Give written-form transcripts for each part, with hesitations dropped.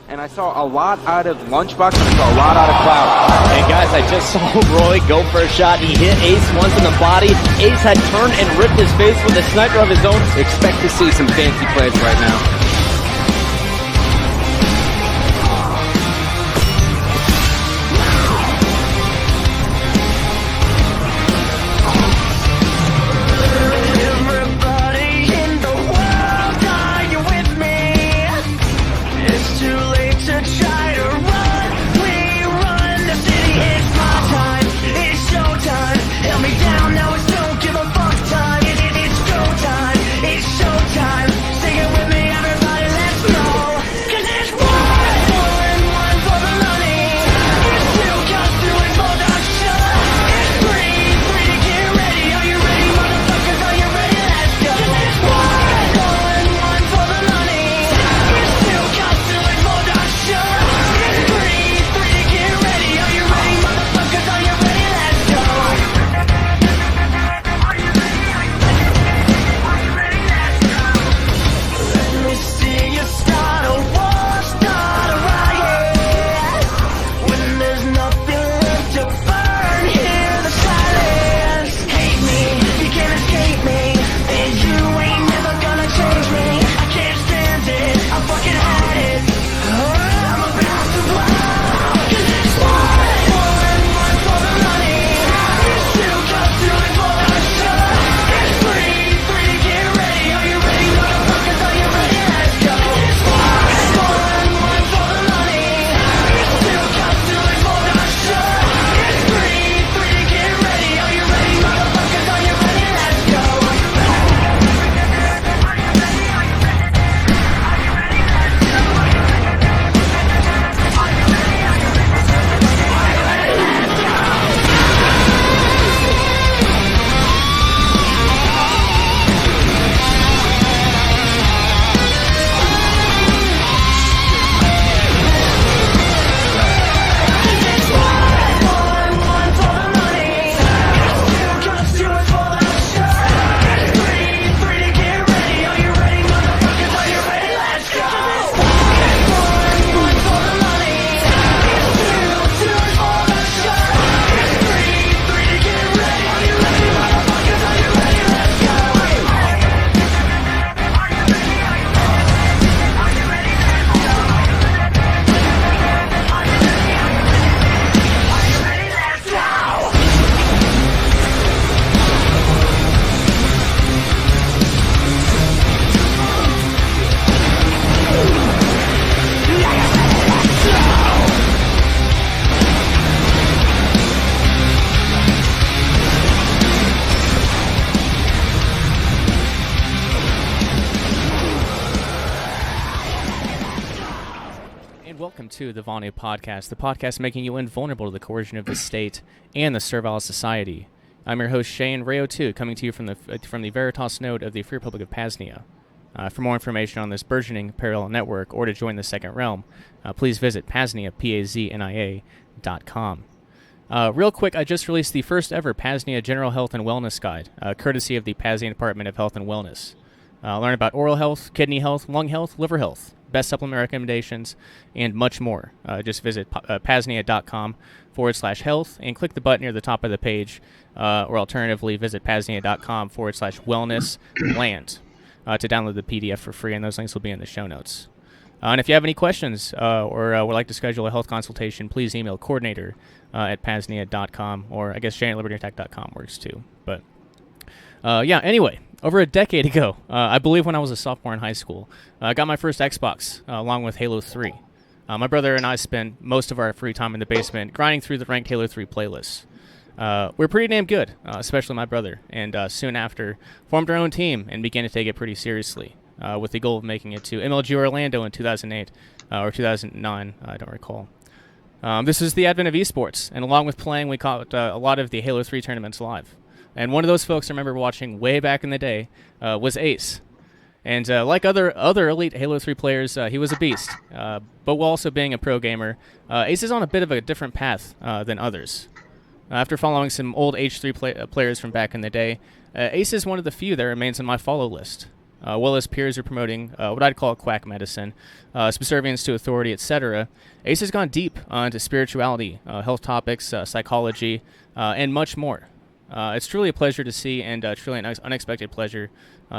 And I saw a lot out of Lunchbox, and I saw a lot out of Cloud. And guys, I just saw Roy go for a shot. He hit Ace once in the body. Ace had turned and ripped his face with a sniper of his own. Expect to see some fancy plays right now. To the Vonu Podcast, the podcast making you invulnerable to the coercion of the state and the servile society. I'm your host, Shane Rayo 2, coming to you from the Veritas node of the Free Republic of PAZNIA. For more information on this burgeoning parallel network or to join the Second Realm, please visit PAZNIA, PAZNIA.com. Real quick, I just released the first ever PAZNIA General Health and Wellness Guide, courtesy of the PAZNIA Department of Health and Wellness. Learn about oral health, kidney health, lung health, liver health, best supplement recommendations, and much more. Just visit PAZNIA.com/health and click the button near the top of the page, or alternatively visit PAZNIA.com/wellness-land to download the PDF for free, and those links will be in the show notes. And if you have any questions or would like to schedule a health consultation, please email coordinator at PAZNIA.com, or I guess ShaneLibertyAttack.com works too. But anyway, over a decade ago, I believe when I was a sophomore in high school, I got my first Xbox along with Halo 3. My brother and I spent most of our free time in the basement grinding through the ranked Halo 3 playlists. We're pretty damn good, especially my brother, and soon after formed our own team and began to take it pretty seriously, with the goal of making it to MLG Orlando in 2008 or 2009, I don't recall. This is the advent of esports, and along with playing, we caught a lot of the Halo 3 tournaments live. And one of those folks I remember watching way back in the day was Ace. And like other elite Halo 3 players, he was a beast. But while also being a pro gamer, Ace is on a bit of a different path than others. After following some old H3 players from back in the day, Ace is one of the few that remains on my follow list. well as peers are promoting what I'd call quack medicine, subservience to authority, etc., Ace has gone deep into spirituality, health topics, psychology, and much more. It's truly a pleasure to see, and truly an unexpected pleasure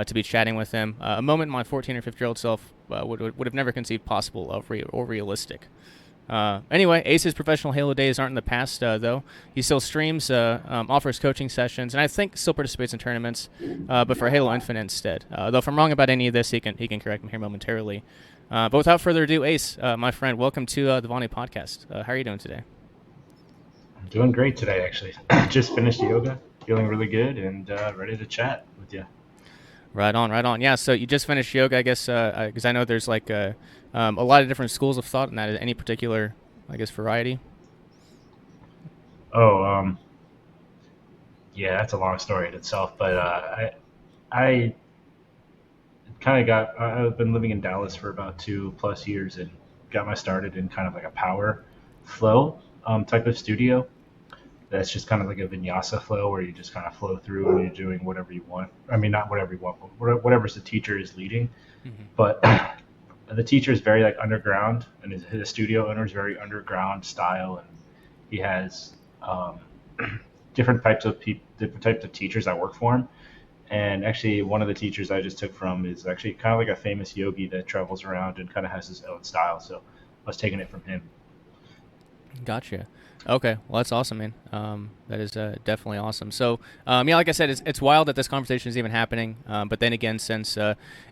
to be chatting with him. A moment my 14 or 15-year-old self would have never conceived possible or realistic. Anyway, Ace's professional Halo days aren't in the past, though. He still streams, offers coaching sessions, and I think still participates in tournaments, but for Halo Infinite instead. Though if I'm wrong about any of this, he can correct me here momentarily. But without further ado, Ace, my friend, welcome to the Vonu Podcast. How are you doing today? I'm doing great today, actually. Just finished yoga, feeling really good, and ready to chat with you. Right on, right on. Yeah, so you just finished yoga, I guess, because I know there's like a lot of different schools of thought in that. Any particular, I guess, variety? Oh, yeah, that's a long story in itself, but I I've been living in Dallas for about 2+ years and got my started in kind of like a power flow type of studio. That's just kind of like a vinyasa flow where you just kind of flow through and you're doing whatever you want. I mean, not whatever you want, but whatever's the teacher is leading. Mm-hmm. But the teacher is very like underground, and his studio owner is very underground style, and he has different types of teachers that work for him. And actually, one of the teachers I just took from is actually kind of like a famous yogi that travels around and kind of has his own style. So I was taking it from him. Gotcha. Okay, well that's awesome, man. That is definitely awesome. So, yeah, like I said, it's wild that this conversation is even happening. But then again, since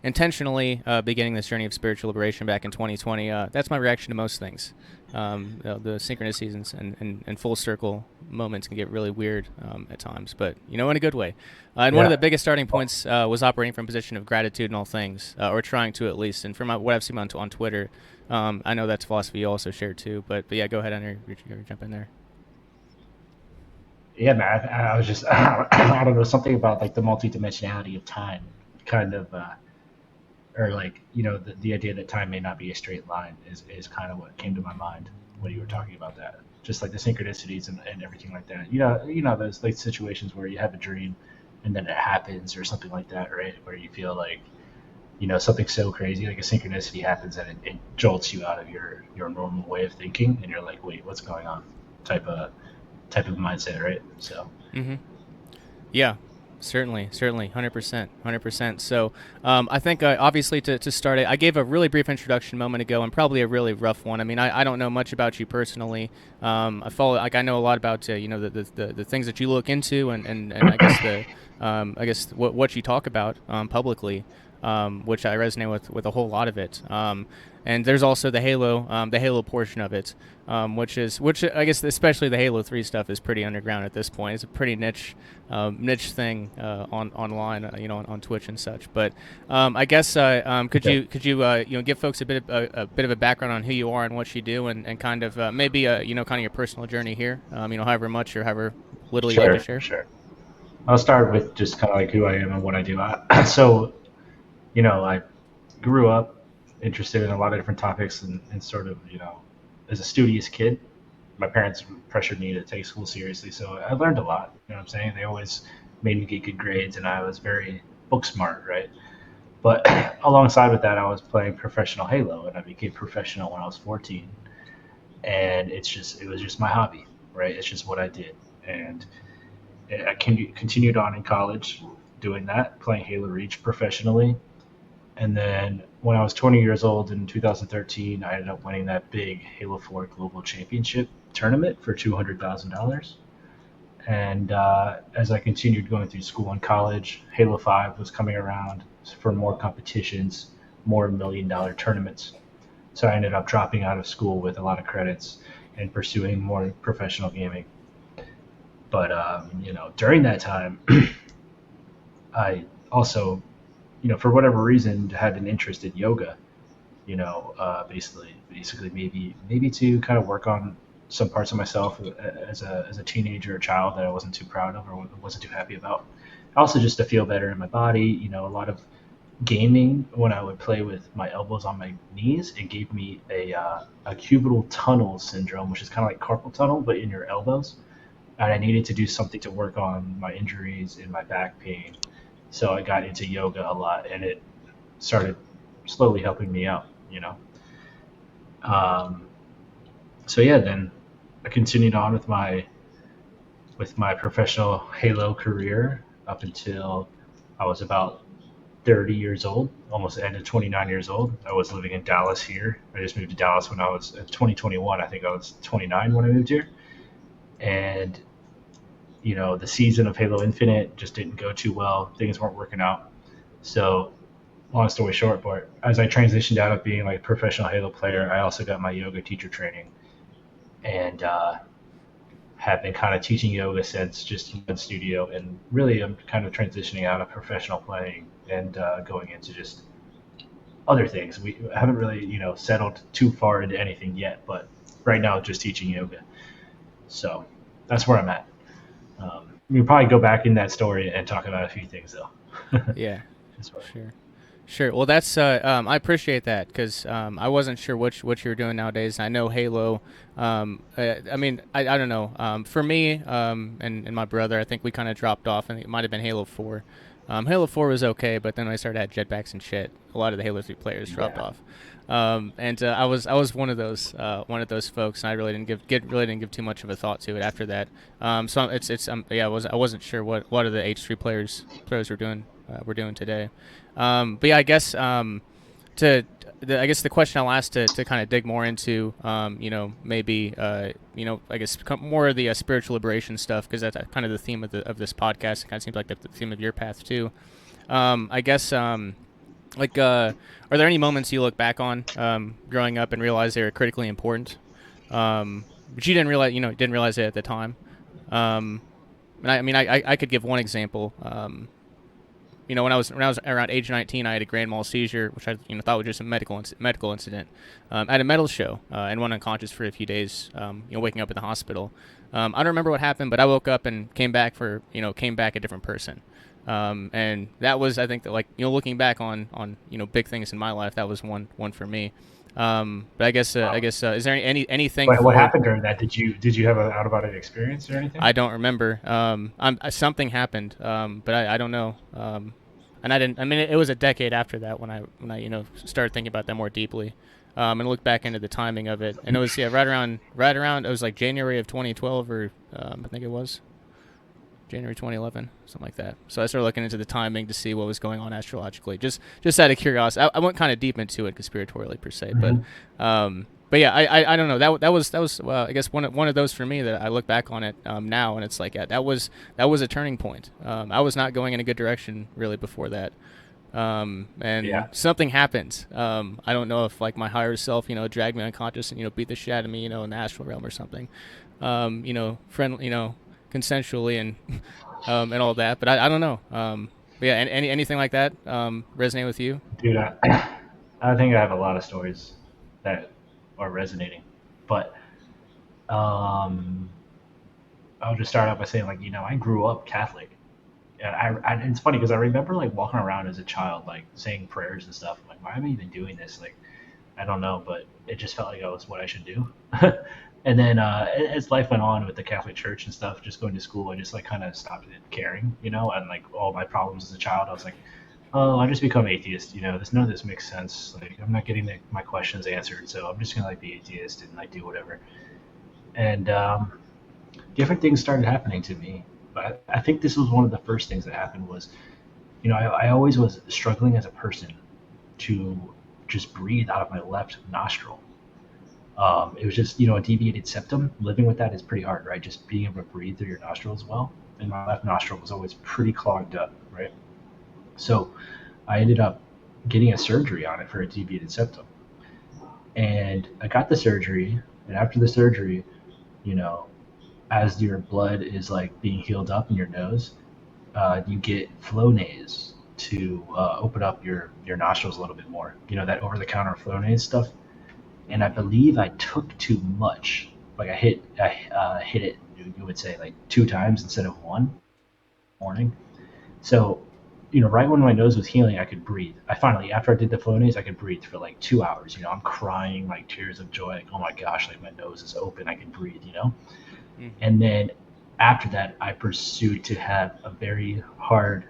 intentionally beginning this journey of spiritual liberation back in 2020, that's my reaction to most things. The synchronicities and full circle moments can get really weird at times, but in a good way. And one of the biggest starting points was operating from a position of gratitude in all things, or trying to at least. And from what I've seen on Twitter, I know that's philosophy you also share too. But yeah, go ahead, Andrew. You jump in there. Yeah, man. I was just I don't know, something about like the multidimensionality of time, kind of, or like the idea that time may not be a straight line is kind of what came to my mind when you were talking about that. Just like the synchronicities and everything like that. Those like situations where you have a dream and then it happens or something like that, right? Where you feel like something so crazy, like a synchronicity happens and it jolts you out of your normal way of thinking, and you're like, wait, what's going on? Type of mindset, right? So. Mm-hmm. Yeah, certainly, 100%. So I think obviously to start it, I gave a really brief introduction a moment ago, and probably a really rough one. I mean, I don't know much about you personally. I know a lot about the things that you look into, and I guess what you talk about publicly. Which I resonate with a whole lot of it. And there's also the Halo portion of it, which I guess especially the Halo 3 stuff is pretty underground at this point. It's a pretty niche thing online, on Twitch and such. But I guess could you give folks a bit of a background on who you are and what you do, and kind of maybe kind of your personal journey here, however much or however little you like to share. Sure. I'll start with just kind of like who I am and what I do. I grew up interested in a lot of different topics and sort of, as a studious kid, my parents pressured me to take school seriously. So I learned a lot, you know what I'm saying? They always made me get good grades, and I was very book smart, right? But alongside with that, I was playing professional Halo, and I became professional when I was 14. And it was just my hobby, right? It's just what I did. And I continued on in college doing that, playing Halo Reach professionally. And then when I was 20 years old in 2013, I ended up winning that big Halo 4 Global Championship tournament for $200,000. And as I continued going through school and college, Halo 5 was coming around for more competitions, more $1 million tournaments. So I ended up dropping out of school with a lot of credits and pursuing more professional gaming. But, during that time, I also, for whatever reason, had an interest in yoga, basically maybe to kind of work on some parts of myself as a teenager or child that I wasn't too proud of or wasn't too happy about. Also just to feel better in my body, a lot of gaming, when I would play with my elbows on my knees, it gave me a cubital tunnel syndrome, which is kind of like carpal tunnel, but in your elbows. And I needed to do something to work on my injuries and my back pain. So I got into yoga a lot, and started slowly helping me out, So yeah, then I continued on with my professional Halo career up until I was about 30 years old, almost the end of 29 years old. I was living in Dallas here. I just moved to Dallas when I was in 2021. I think I was 29 when I moved here. And, the season of Halo Infinite just didn't go too well. Things weren't working out. So, long story short, but as I transitioned out of being like a professional Halo player, I also got my yoga teacher training. And, have been kind of teaching yoga since just in studio, and really I'm kind of transitioning out of professional playing and going into just other things. We haven't really, settled too far into anything yet, but right now just teaching yoga. So that's where I'm at. We'll probably go back in that story and talk about a few things though. Yeah, sure. Well, that's I appreciate that, because I wasn't sure what you're doing nowadays. I know Halo. I mean, I don't know. For me and my brother, I think we kind of dropped off. I think it might have been Halo 4. Halo 4 was okay, but then when I started at jetpacks and shit, a lot of the Halo 3 players dropped off. And I was one of those folks, and I really didn't give too much of a thought to it after that. So I wasn't sure what are the H3 players were doing today. But yeah, I guess the question I'll ask to kind of dig more into, maybe I guess more of the spiritual liberation stuff, because that's kind of the theme of this podcast. It kind of seems like the theme of your path too. I guess are there any moments you look back on growing up and realize they were critically important, but you didn't realize it at the time? And I mean, I could give one example. When I was around age 19, I had a grand mal seizure, which I thought was just a medical incident at a metal show, and went unconscious for a few days. Waking up in the hospital. I don't remember what happened, but I woke up and came back a different person. And that was, I think, that looking back on big things in my life, that was one for me. But I guess is there anything? What happened during that? Did you have an out of body experience or anything? I don't remember. Something happened, but I don't know. And I didn't. I mean, it was a decade after that when I started thinking about that more deeply, and looked back into the timing of it. And it was right around. It was like January of 2012, or I think it was January 2011, something like that. So I started looking into the timing to see what was going on astrologically, just out of curiosity. I went kind of deep into it conspiratorially per se, but yeah, I don't know. That was I guess one of those for me that I look back on it now, and it's like, yeah, that was a turning point. I was not going in a good direction really before that, and something happened. I don't know if my higher self dragged me unconscious and beat the shit out of me in the astral realm or something, friendly, consensually and all that. But I don't know. But yeah, anything like that resonate with you? Dude, I think I have a lot of stories that are resonating, but I'll just start out by saying I grew up Catholic, and it's funny because I remember walking around as a child saying prayers and stuff. I'm like, why am I even doing this? I don't know, but it just felt like that was what I should do. And then as life went on with the Catholic Church and stuff, just going to school, I just kind of stopped caring, and all my problems as a child, I was like, oh, I just become atheist. None of this makes sense. I'm not getting my questions answered, so I'm just gonna be atheist and do whatever. And different things started happening to me. But I think this was one of the first things that happened was, I always was struggling as a person to just breathe out of my left nostril. It was just, a deviated septum. Living with that is pretty hard, right? Just being able to breathe through your nostrils well. And my left nostril was always pretty clogged up, right? So I ended up getting a surgery on it for a deviated septum. And I got the surgery, and after the surgery, as your blood is being healed up in your nose, you get Flonase to open up your nostrils a little bit more. That over-the-counter Flonase stuff. And I believe I took too much. I hit it, you would say, 2 times instead of 1 morning. So, right when my nose was healing, I could breathe. I finally, after I did the Flonase, I could breathe for 2 hours. I'm crying tears of joy. Oh my gosh, my nose is open. I can breathe, Mm-hmm. And then after that, I pursued to have a very hard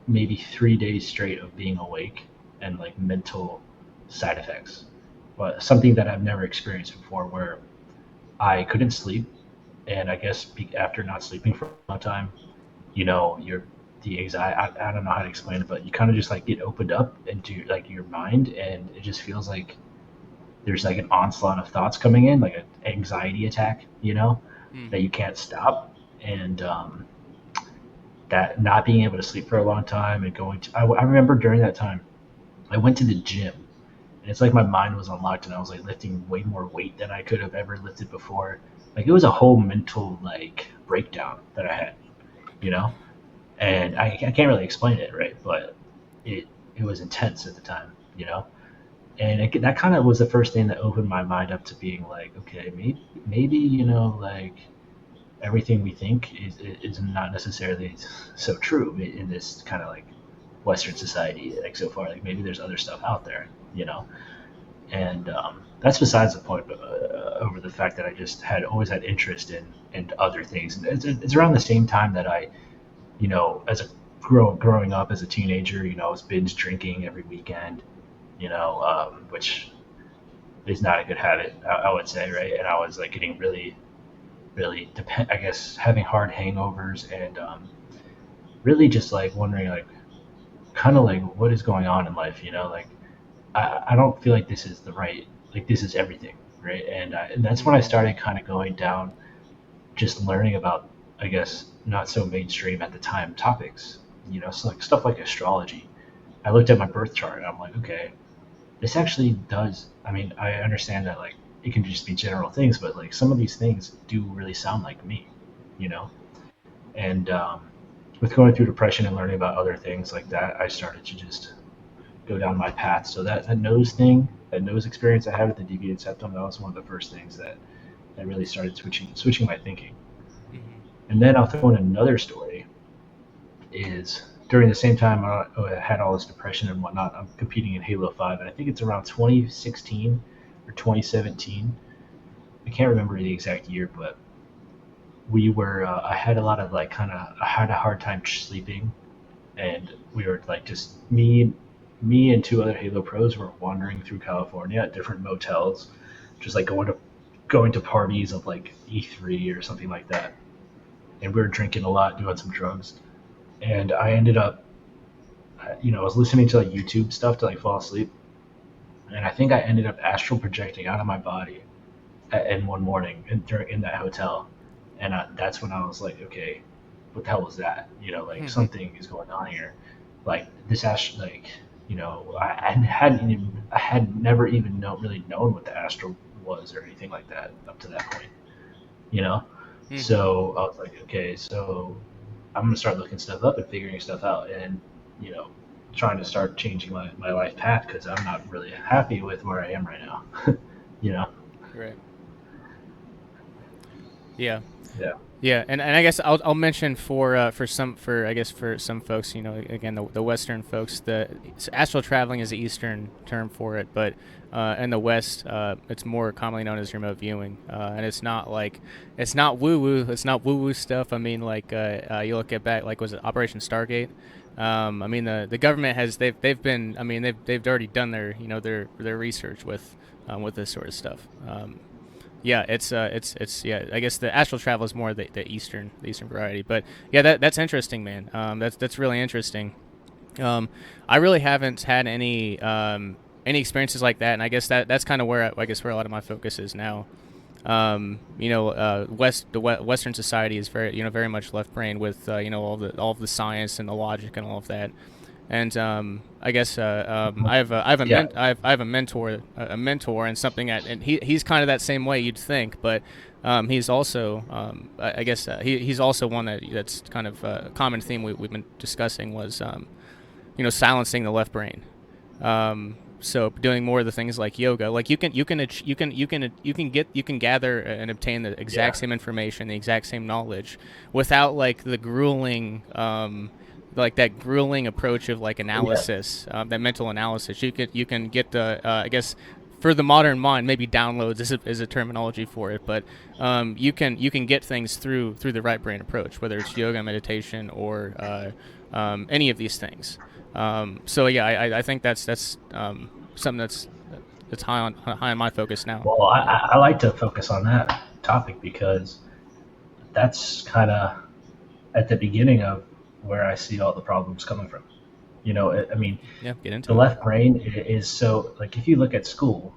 maybe 3 days straight of being awake and like mental side effects, but something that I've never experienced before, where I couldn't sleep, and I guess after not sleeping for a long time, you're the anxiety. I don't know how to explain it, but you kind of just like get opened up into like your mind, and it just feels like there's like an onslaught of thoughts coming in, like an anxiety attack, that you can't stop, and that not being able to sleep for a long time and going to. I remember during that time, I went to the gym, and it's like my mind was unlocked, and I was like lifting way more weight than I could have ever lifted before. Like it was a whole mental like breakdown that I had, you know and I can't really explain it, right? But it was intense at the time, and that kind of was the first thing that opened my mind up to being like, okay, maybe like everything we think is not necessarily so true in this kind of like Western society, like so far. Like maybe there's other stuff out there, and that's besides the point. Over the fact that I just had always had interest in other things, and it's around the same time that I as a growing up as a teenager, I was binge drinking every weekend, which is not a good habit, I would say, right? And I was like getting really, really I guess having hard hangovers, and really just like wondering, like, kind of like what is going on in life, like I don't feel like this is like this is everything, right? And that's when I started kind of going down, just learning about, I guess, not so mainstream at the time topics, so like stuff like astrology. I looked at my birth chart and I'm like, okay, this actually does. I mean, I understand that like it can just be general things, but like some of these things do really sound like me, you know. And with going through depression and learning about other things like that, I started to just go down my path. So that nose experience I had with the deviated septum, that was one of the first things that really started switching my thinking. And then I'll throw in another story. Is during the same time I had all this depression and whatnot, I'm competing in Halo 5, and I think it's around 2016 or 2017. I can't remember the exact year, but we were. I had a lot of like I had a hard time sleeping, and we were like just me and two other Halo pros were wandering through California at different motels, just like going to parties of like E3 or something like that. And we were drinking a lot, doing some drugs, and I ended up, I was listening to like YouTube stuff to like fall asleep, and I think I ended up astral projecting out of my body in one morning in that hotel, and that's when I was like, okay, what the hell was that? Like something is going on here, like this astral, like I had never even really known what the astral was or anything like that up to that point. So I was like, okay, so I'm gonna start looking stuff up and figuring stuff out, and trying to start changing my life path, because I'm not really happy with where I am right now. Right. Yeah. Yeah. Yeah, and I guess I'll mention for some folks, again the Western folks, the astral traveling is the Eastern term for it, but in the West, it's more commonly known as remote viewing, and it's not woo woo stuff. I mean, like you look at back, like, was it Operation Stargate? I mean, the government they've already done their their research with this sort of stuff. Yeah, it's yeah. I guess the astral travel is more the Eastern variety, but yeah, that's interesting, man. That's really interesting. I really haven't had any experiences like that, and I guess that's kind of where where a lot of my focus is now. Western society is very much left brain with all of the science and the logic and all of that. And I guess I have a mentor, and something and he's kind of that same way, you'd think, but he's also I guess he's also one that's kind of a common theme we've been discussing was silencing the left brain. So doing more of the things like yoga, like you can gather and obtain the exact same information, the exact same knowledge, without like the grueling like that grueling approach of like analysis, that mental analysis. You can get the I guess for the modern mind, maybe downloads is a terminology for it, but you can get things through the right brain approach, whether it's yoga, meditation, or any of these things. So yeah, I think that's something that's high on my focus now. Well, I like to focus on that topic because that's kind of at the beginning of where I see all the problems coming from. I mean, Yeah, get the into it. left brain is so, like, if you look at school,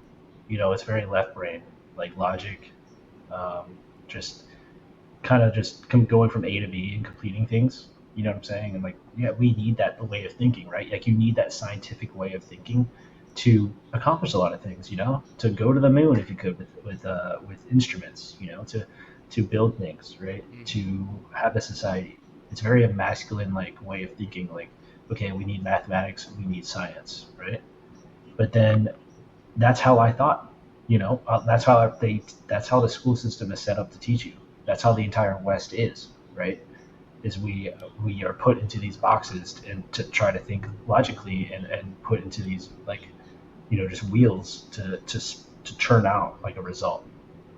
it's very left brain, like logic, just kind of just going from A to B and completing things. You know what I'm saying? And like, yeah, we need that way of thinking, right? Like, you need that scientific way of thinking to accomplish a lot of things. To go to the moon if you could with instruments. To build things, right? To have a society. It's very a masculine like way of thinking. Like, okay, we need mathematics, we need science, right? But then that's how I thought. That's how the school system is set up to teach you. That's how the entire West is, right? Is we are put into these boxes and to try to think logically and put into these like just wheels to churn out like a result,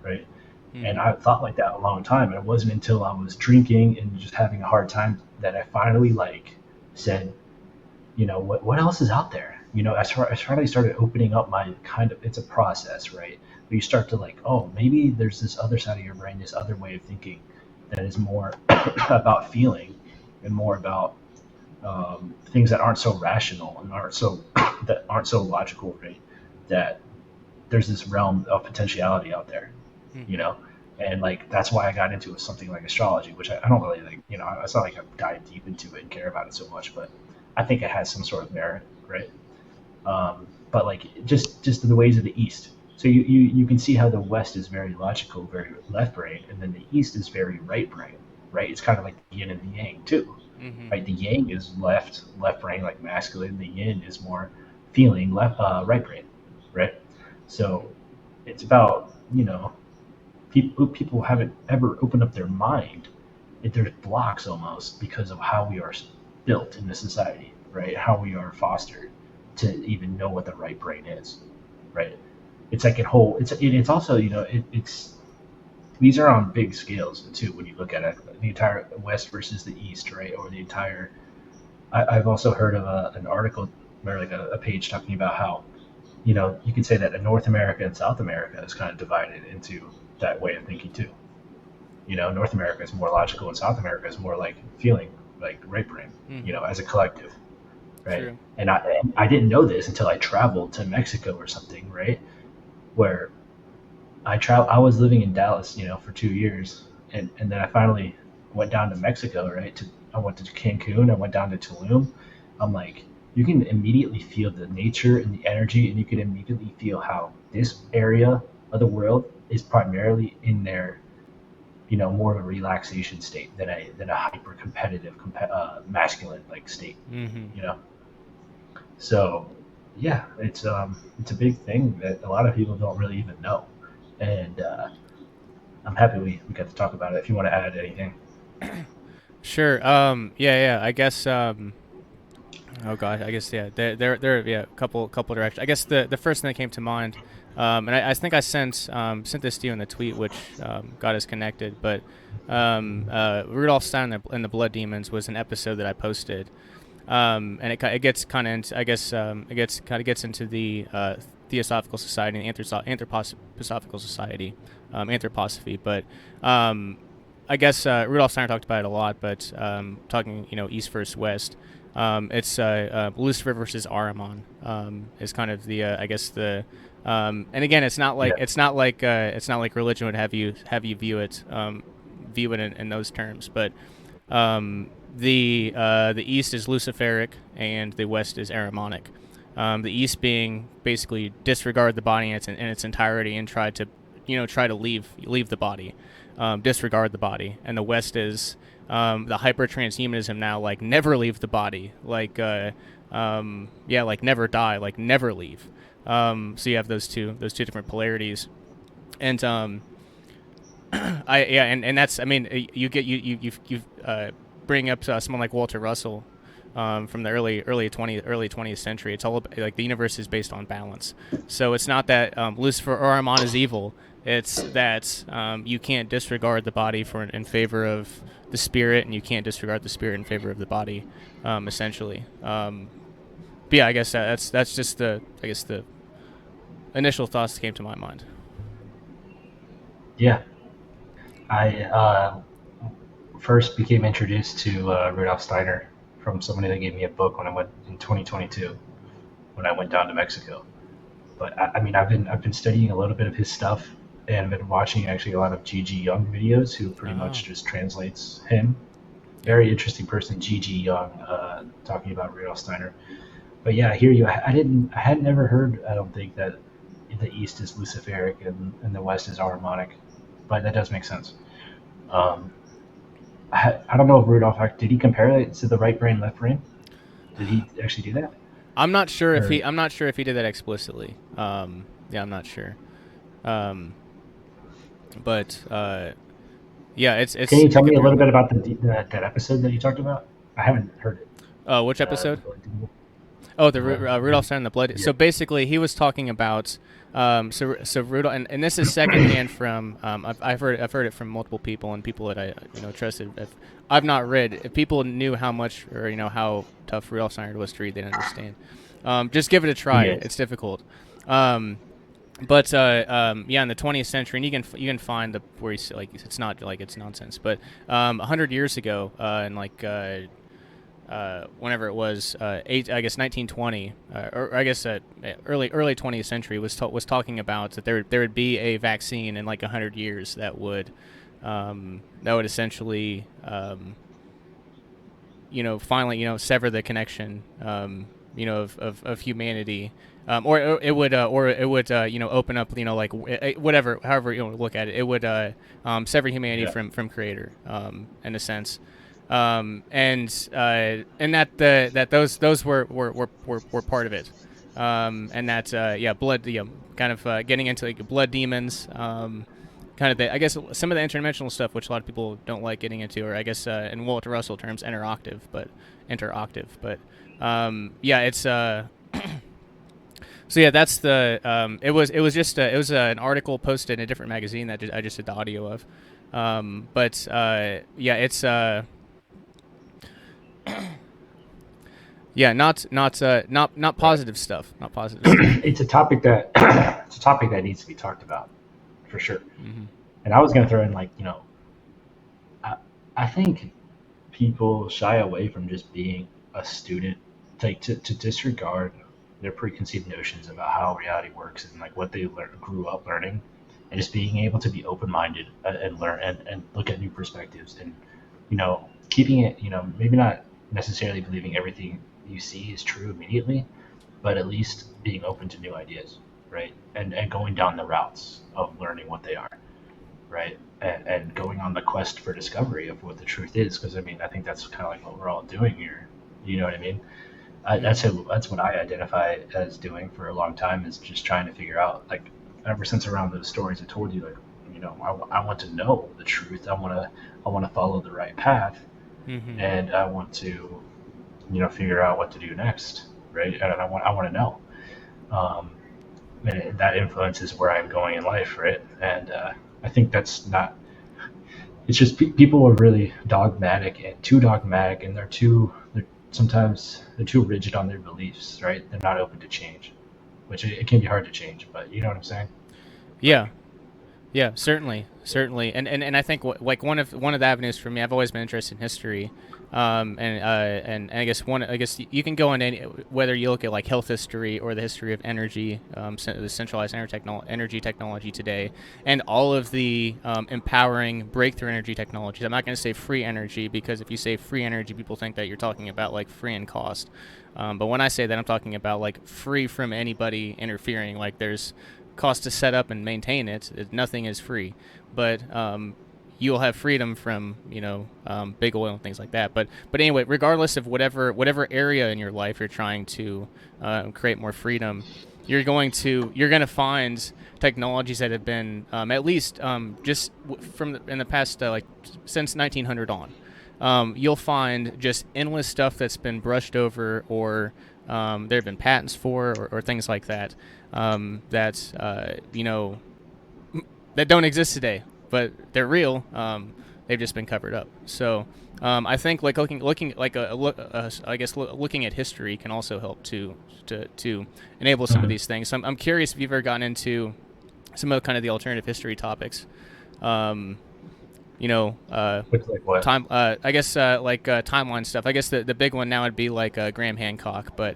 right? And I thought like that a long time. And it wasn't until I was drinking and just having a hard time that I finally like said, what else is out there? I finally started opening up my kind of, it's a process, right? But you start to like, oh, maybe there's this other side of your brain, this other way of thinking that is more about feeling and more about things that aren't so rational and that aren't so logical, right? That there's this realm of potentiality out there, you know? And like, that's why I got into something like astrology, which I don't really like, it's not like I dive deep into it and care about it so much, but I think it has some sort of merit, right? But like just the ways of the East. So you can see how the West is very logical, very left brain, and then the East is very right brain, right? It's kind of like the yin and the yang too, right? The yang is left brain, like masculine. The yin is more feeling, right brain, right? So it's about people haven't ever opened up their mind. There's blocks almost because of how we are built in the society, right? How we are fostered to even know what the right brain is, right? It's like it's also it's these are on big scales too when you look at it, the entire West versus the East, right? Or the entire. I've also heard of an article or like a page talking about how you could say that North America and South America is kind of divided into that way of thinking too. North America is more logical and South America is more like feeling, like right brain, as a collective, right? True. And I didn't know this until I traveled to Mexico or something, right? Where I was living in Dallas, for 2 years, and then I finally went down to Mexico, right? I went to Cancun, I went down to Tulum. I'm like, you can immediately feel the nature and the energy, and you can immediately feel how this area of the world is primarily in their, more of a relaxation state than a hyper competitive, masculine like state, So, yeah, it's a big thing that a lot of people don't really even know, and I'm happy we got to talk about it. If you want to add anything. Sure. Yeah. I guess. Oh gosh. I guess yeah. There. Yeah. A couple directions. I guess the first thing that came to mind, and I think I sent this to you in the tweet, which got us connected. But Rudolph Stein and the Blood Demons was an episode that I posted, and it gets kind of it gets into the Theosophical Society and Anthroposophical Society, anthroposophy. But I guess Rudolf Steiner talked about it a lot, but talking, East versus West, it's Lucifer versus Ahriman is kind of the I guess the and again, it's not like religion would have you view it in those terms, but the East is Luciferic and the West is Ahrimanic. The East being basically disregard the body in its entirety and try to leave the body. Disregard the body, and the West is the hyper transhumanism now, like never leave the body, like like never die, like never leave. So you have those two different polarities, and and that's, I mean, you bring up someone like Walter Russell from the early 20th century. It's all about, like, the universe is based on balance. So it's not that Lucifer or Ahriman is evil. It's that you can't disregard the body in favor of the spirit, and you can't disregard the spirit in favor of the body, essentially. But yeah, I guess that's just the initial thoughts that came to my mind. Yeah, I first became introduced to Rudolf Steiner from somebody that gave me a book when I went in 2022 when I went down to Mexico. But I mean, I've been studying a little bit of his stuff, and I've been watching actually a lot of G.G. Young videos, who pretty much just translates him. Very interesting person, G.G. Young, talking about Rudolf Steiner. But yeah, I hear you. I had never heard. I don't think that the East is Luciferic and the West is Harmonic, but that does make sense. Um, I don't know if Rudolph did he compare it to the right brain, left brain? Did he actually do that? I'm not sure if he did that explicitly. Yeah, I'm not sure. But yeah, it's. Can you tell me a little bit about that episode that you talked about? I haven't heard it. Which episode? Oh, the Rudolf Steiner and the blood. Yeah. So basically, he was talking about so Rudolf, and this is secondhand from I've heard it from multiple people and people that I trusted. I've not read. If people knew how much or how tough Rudolf Steiner was to read, they'd understand. Just give it a try. Yeah. It's difficult. But yeah, in the 20th century, and you can find where he's like it's not like it's nonsense, but 100 years ago, in like. Whenever it was, I guess 1920, or I guess early 20th century was talking about that there would be a vaccine in like 100 years that would essentially finally sever the connection of humanity, or it would open up like whatever, however you look at it, it would sever humanity from Creator, in a sense. And that those were part of it, and that blood, kind of getting into like blood demons, kind of I guess some of the interdimensional stuff, which a lot of people don't like getting into, or I guess in Walter Russell terms, interoctave, but yeah, it's so yeah, that's the it was just an article posted in a different magazine that I just did the audio of, but yeah, it's yeah, not positive stuff. Not positive stuff. It's a topic that needs to be talked about, for sure. Mm-hmm. And I was going to throw in I think people shy away from just being a student, like to disregard their preconceived notions about how reality works and like what they grew up learning, and just being able to be open-minded and learn and look at new perspectives, and keeping it, maybe not necessarily believing everything you see is true immediately, but at least being open to new ideas, right? And going down the routes of learning what they are, right? And going on the quest for discovery of what the truth is, because I think that's kind of like what we're all doing here. You know what I mean? That's what I identify as doing for a long time, is just trying to figure out, like, ever since around those stories I told you, like, I want to know the truth. I want to follow the right path. Mm-hmm. And I want to, figure out what to do next, right? And I want to know, and that influences where I'm going in life, right? And I think that's not. It's just people are really dogmatic, and sometimes they're too rigid on their beliefs, right? They're not open to change, which it can be hard to change, but you know what I'm saying? Yeah. Yeah, certainly, and I think like one of the avenues for me, I've always been interested in history, and I guess you can go on any, whether you look at like health history or the history of energy, the centralized energy technology today, and all of the empowering breakthrough energy technologies. I'm not going to say free energy, because if you say free energy, people think that you're talking about like free in cost, but when I say that, I'm talking about like free from anybody interfering. Like there's cost to set up and maintain it. Nothing is free, but you'll have freedom from big oil and things like that. But anyway, regardless of whatever area in your life you're trying to create more freedom, you're going to find technologies that have been at least just in the past like since 1900 on. You'll find just endless stuff that's been brushed over, or there have been patents for, or things like that. That that don't exist today, but they're real. They've just been covered up. So I think like looking like I guess looking at history can also help to enable some of these things. So I'm curious if you've ever gotten into some of kind of the alternative history topics. With like what? I guess timeline stuff. I guess the big one now would be like Graham Hancock, but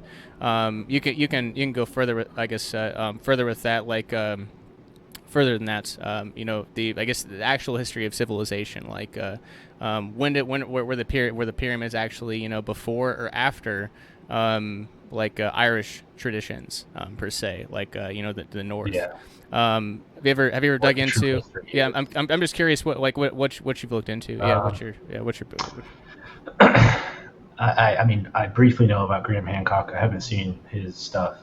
you can go further with, I guess further with that, like further than that. The actual history of civilization, like were the pyramids actually before or after Irish traditions per se, like the North. Yeah. Have you ever dug into? History Yeah, is. I'm just curious what you've looked into. What's your I mean, I briefly know about Graham Hancock. I haven't seen his stuff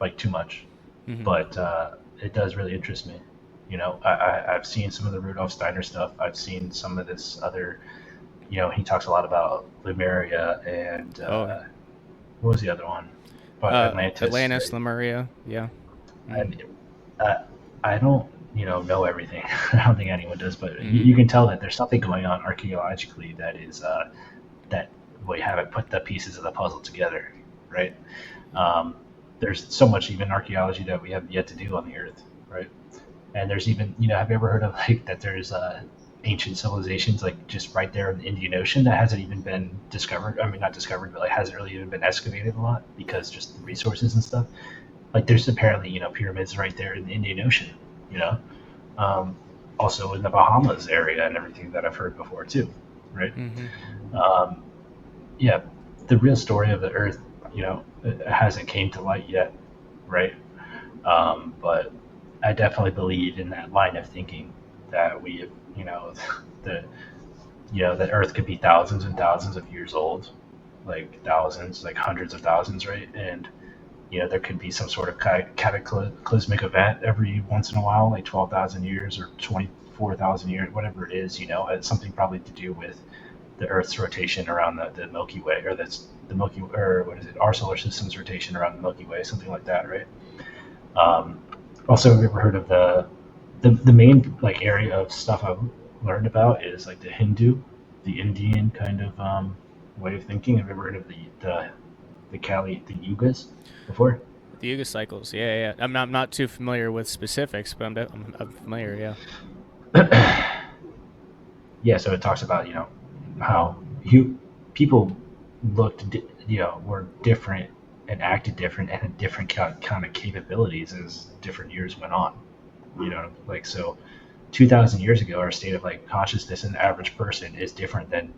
like too much, but it does really interest me. I've seen some of the Rudolf Steiner stuff. I've seen some of this other. He talks a lot about Lemuria and what was the other one? But Atlantis, Lemuria, yeah. And I don't, know everything. I don't think anyone does, but you can tell that there's something going on archaeologically that is that we haven't put the pieces of the puzzle together, right? There's so much even archaeology that we have yet to do on the Earth, right? And there's even, have you ever heard of like that? There's ancient civilizations like just right there in the Indian Ocean that hasn't even been discovered. I mean, not discovered, but like hasn't really even been excavated a lot because just the resources and stuff. Like there's apparently pyramids right there in the Indian Ocean, also in the Bahamas area and everything that I've heard before too, right? Yeah, the real story of the Earth, it hasn't came to light yet, right? But I definitely believe in that line of thinking that we, that that Earth could be thousands and thousands of years old, like thousands, like hundreds of thousands, right? And there could be some sort of cataclysmic event every once in a while, like 12,000 years or 24,000 years, whatever it is. It's something probably to do with the Earth's rotation around the Milky Way, or that's the Milky, or what is it? Our solar system's rotation around the Milky Way, something like that, right? Also, have you ever heard of the main like area of stuff I've learned about is like the Hindu, the Indian kind of way of thinking. Have you ever heard of the yugas before? The Yuga cycles, yeah. I'm not too familiar with specifics, but I'm familiar, yeah. Yeah, so it talks about how people were different and acted different and had different kind of capabilities as different years went on. Like so, 2,000 years ago, our state of like consciousness in the average person is different than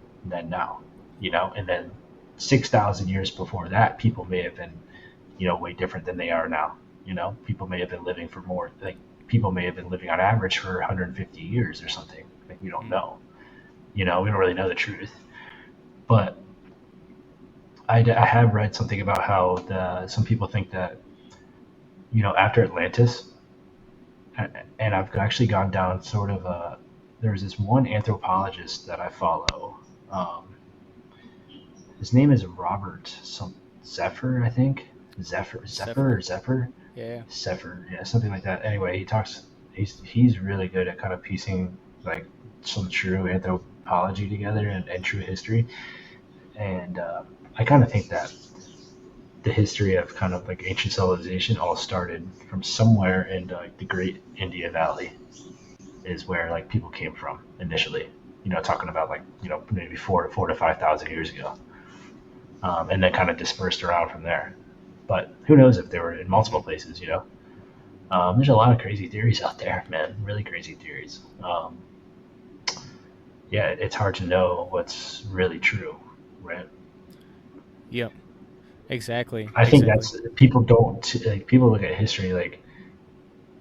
now. And then 6,000 years before that, people may have been, way different than they are now. People may have been living for more, like people may have been living on average for 150 years or something. Like we don't know. We don't really know the truth. But I have read something about how some people think that, after Atlantis, and I've actually gone down sort of there's this one anthropologist that I follow. His name is Robert Zephyr, I think. Zephyr. Yeah. Zephyr, yeah, something like that. Anyway, he's really good at kind of piecing like some true anthropology together and true history. And I kind of think that the history of kind of like ancient civilization all started from somewhere in like the Great India Valley is where like people came from initially. Talking about like maybe 4 to 5,000 years ago, and then kind of dispersed around from there. But who knows if they were in multiple places? There's a lot of crazy theories out there, man. Really crazy theories. Yeah, it's hard to know what's really true, right? Yep. Exactly. I think that's people look at history like,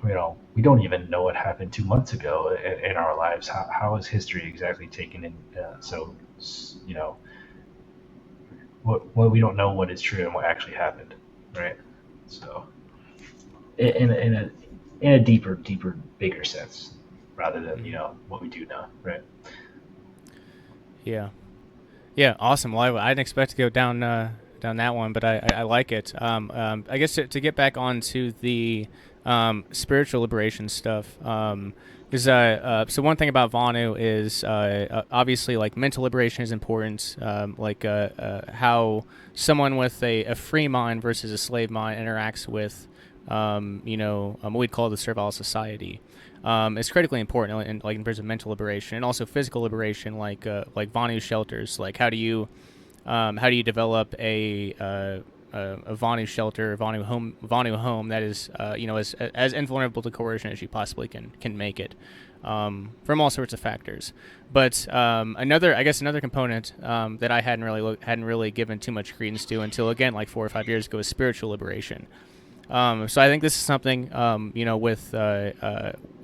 we don't even know what happened 2 months ago in our lives. How is history exactly taken in? What we don't know what is true and what actually happened, right? So, in a deeper, bigger sense, rather than what we do know, right? Yeah. Yeah. Awesome. Well, I didn't expect to go down that one, but I like it. I guess to get back onto the spiritual liberation stuff. So one thing about Vonu is obviously like mental liberation is important. How someone with a free mind versus a slave mind interacts with, what we'd call the servile society. Is critically important in terms of mental liberation and also physical liberation, like Vonu shelters. Like how do you develop a Vonu shelter, Vonu home that is, as invulnerable to coercion as you possibly can make it, from all sorts of factors. But another component that I hadn't really given too much credence to until again like 4 or 5 years ago is spiritual liberation. So I think this is something,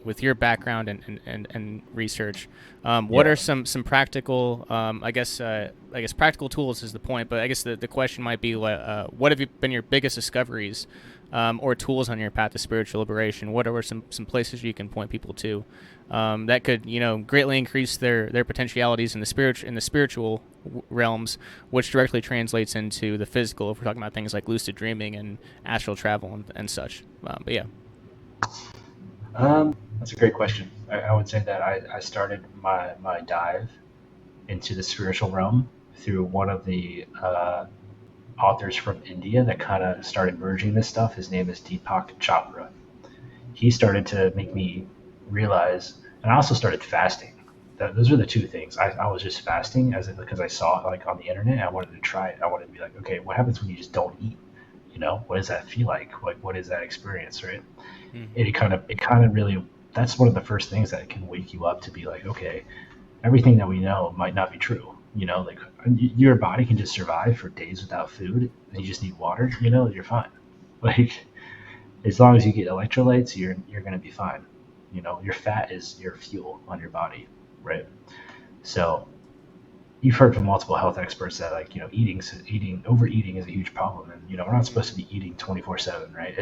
with your background and research, what are some practical, practical tools is the point, but I guess the question might be, what have been your biggest discoveries, or tools on your path to spiritual liberation? What are some places you can point people to, that could, greatly increase their potentialities in the spiritual realms, which directly translates into the physical if we're talking about things like lucid dreaming and astral travel and such. But yeah. That's a great question. I would say that I started my dive into the spiritual realm through one of the authors from India that kind of started merging this stuff. His name is Deepak Chopra. He started to make me realize, and I also started fasting. Those were the two things. I was just fasting because I saw it like on the internet. I wanted to try it. I wanted to be like, okay, what happens when you just don't eat? What does that feel like? Like, what is that experience, right? Mm-hmm. It kind of really, that's one of the first things that can wake you up to be like, okay, everything that we know might not be true. Like your body can just survive for days without food, and you just need water. You're fine. Like, as long as you get electrolytes, you're gonna be fine. Your fat is your fuel on your body, right? So you've heard from multiple health experts that overeating is a huge problem, and we're not supposed to be eating 24/7, right?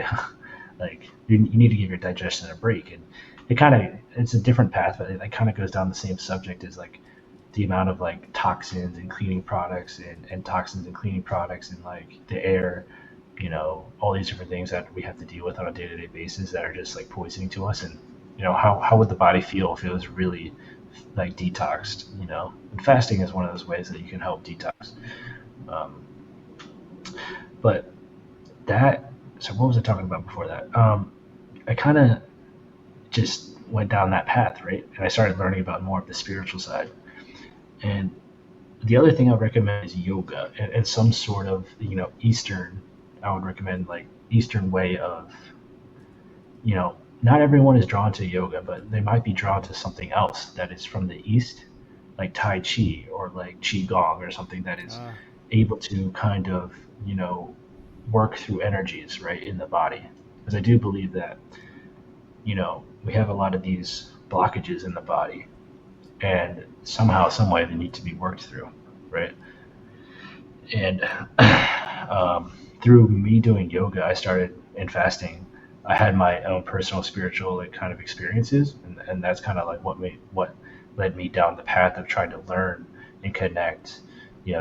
Like you need to give your digestion a break, and it's a different path, but it kind of goes down the same subject as like the amount of like toxins and cleaning products and toxins and cleaning products and like the air, all these different things that we have to deal with on a day-to-day basis that are just like poisoning to us. And how would the body feel if it was really like detoxed? And fasting is one of those ways that you can help detox. But that, so what was I talking about before that? I kind of just went down that path, right? And I started learning about more of the spiritual side. And the other thing I would recommend is yoga and some sort of, Eastern, I would recommend like Eastern way of, not everyone is drawn to yoga, but they might be drawn to something else that is from the East, like Tai Chi or like Qigong or something that is able to kind of, work through energies, right, in the body. Because I do believe that, we have a lot of these blockages in the body, and somehow, some way, they need to be worked through, right? And through me doing yoga, I started in fasting. I had my own personal spiritual like kind of experiences, and that's kind of like what led me down the path of trying to learn and connect,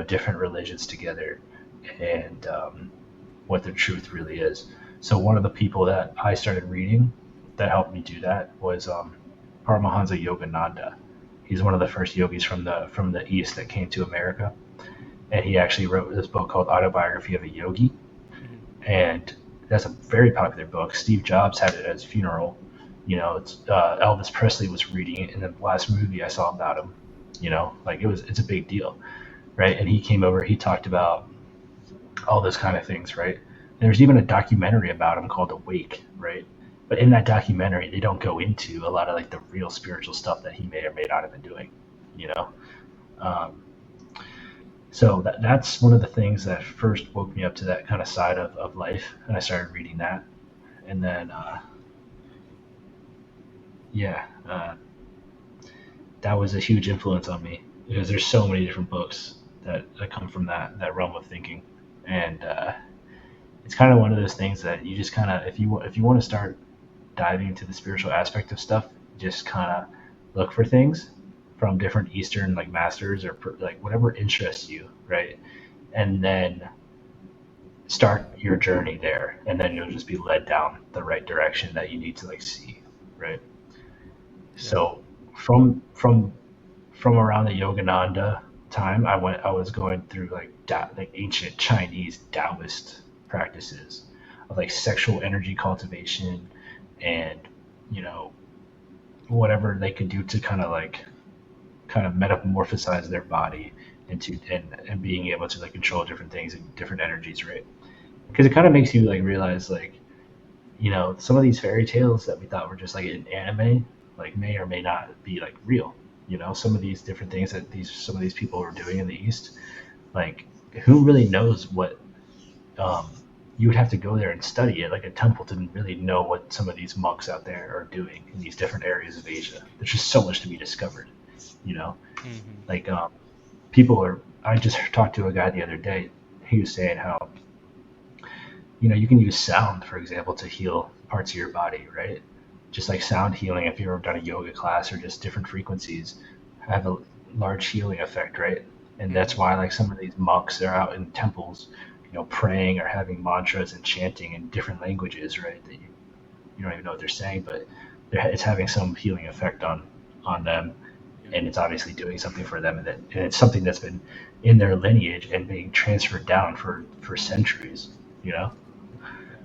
different religions together, and what the truth really is. So one of the people that I started reading that helped me do that was Paramahansa Yogananda. He's one of the first yogis from the East that came to America, and he actually wrote this book called Autobiography of a Yogi, and that's a very popular book. Steve Jobs had it at his funeral. Elvis Presley was reading it in the last movie I saw about him. It's a big deal, right? And he came over. He talked about all those kind of things, right? And there's even a documentary about him called Awake, right? But in that documentary, they don't go into a lot of like the real spiritual stuff that he may or may not have been doing, So that's one of the things that first woke me up to that kind of side of life, and I started reading that. And then, that was a huge influence on me because there's so many different books that come from that realm of thinking. And it's kind of one of those things that you just kind of, if you want to start diving into the spiritual aspect of stuff, just kind of look for things from different Eastern like masters or like whatever interests you, right? And then start your journey there, and then you'll just be led down the right direction that you need to like see, right? So from around the Yogananda time, I was going through like like ancient Chinese Taoist practices of like sexual energy cultivation, and you know whatever they could do to kind of metamorphosize their body into and being able to like control different things and different energies, right? Because it kind of makes you like realize like some of these fairy tales that we thought were just like an anime like may or may not be like real. Some of these different things that some of these people are doing in the East, like who really knows what um, you would have to go there and study it. Like a temple to really know what some of these monks out there are doing in these different areas of Asia. There's just so much to be discovered, you know. Like people are. I just talked to a guy the other day. He was saying how you can use sound, for example, to heal parts of your body, right? Just like sound healing, if you've ever done a yoga class or just different frequencies, have a large healing effect, right? And that's why like some of these monks are out in temples, praying or having mantras and chanting in different languages, right? That you don't even know what they're saying, but it's having some healing effect on them, and it's obviously doing something for them, and it's something that's been in their lineage and being transferred down for centuries, you know.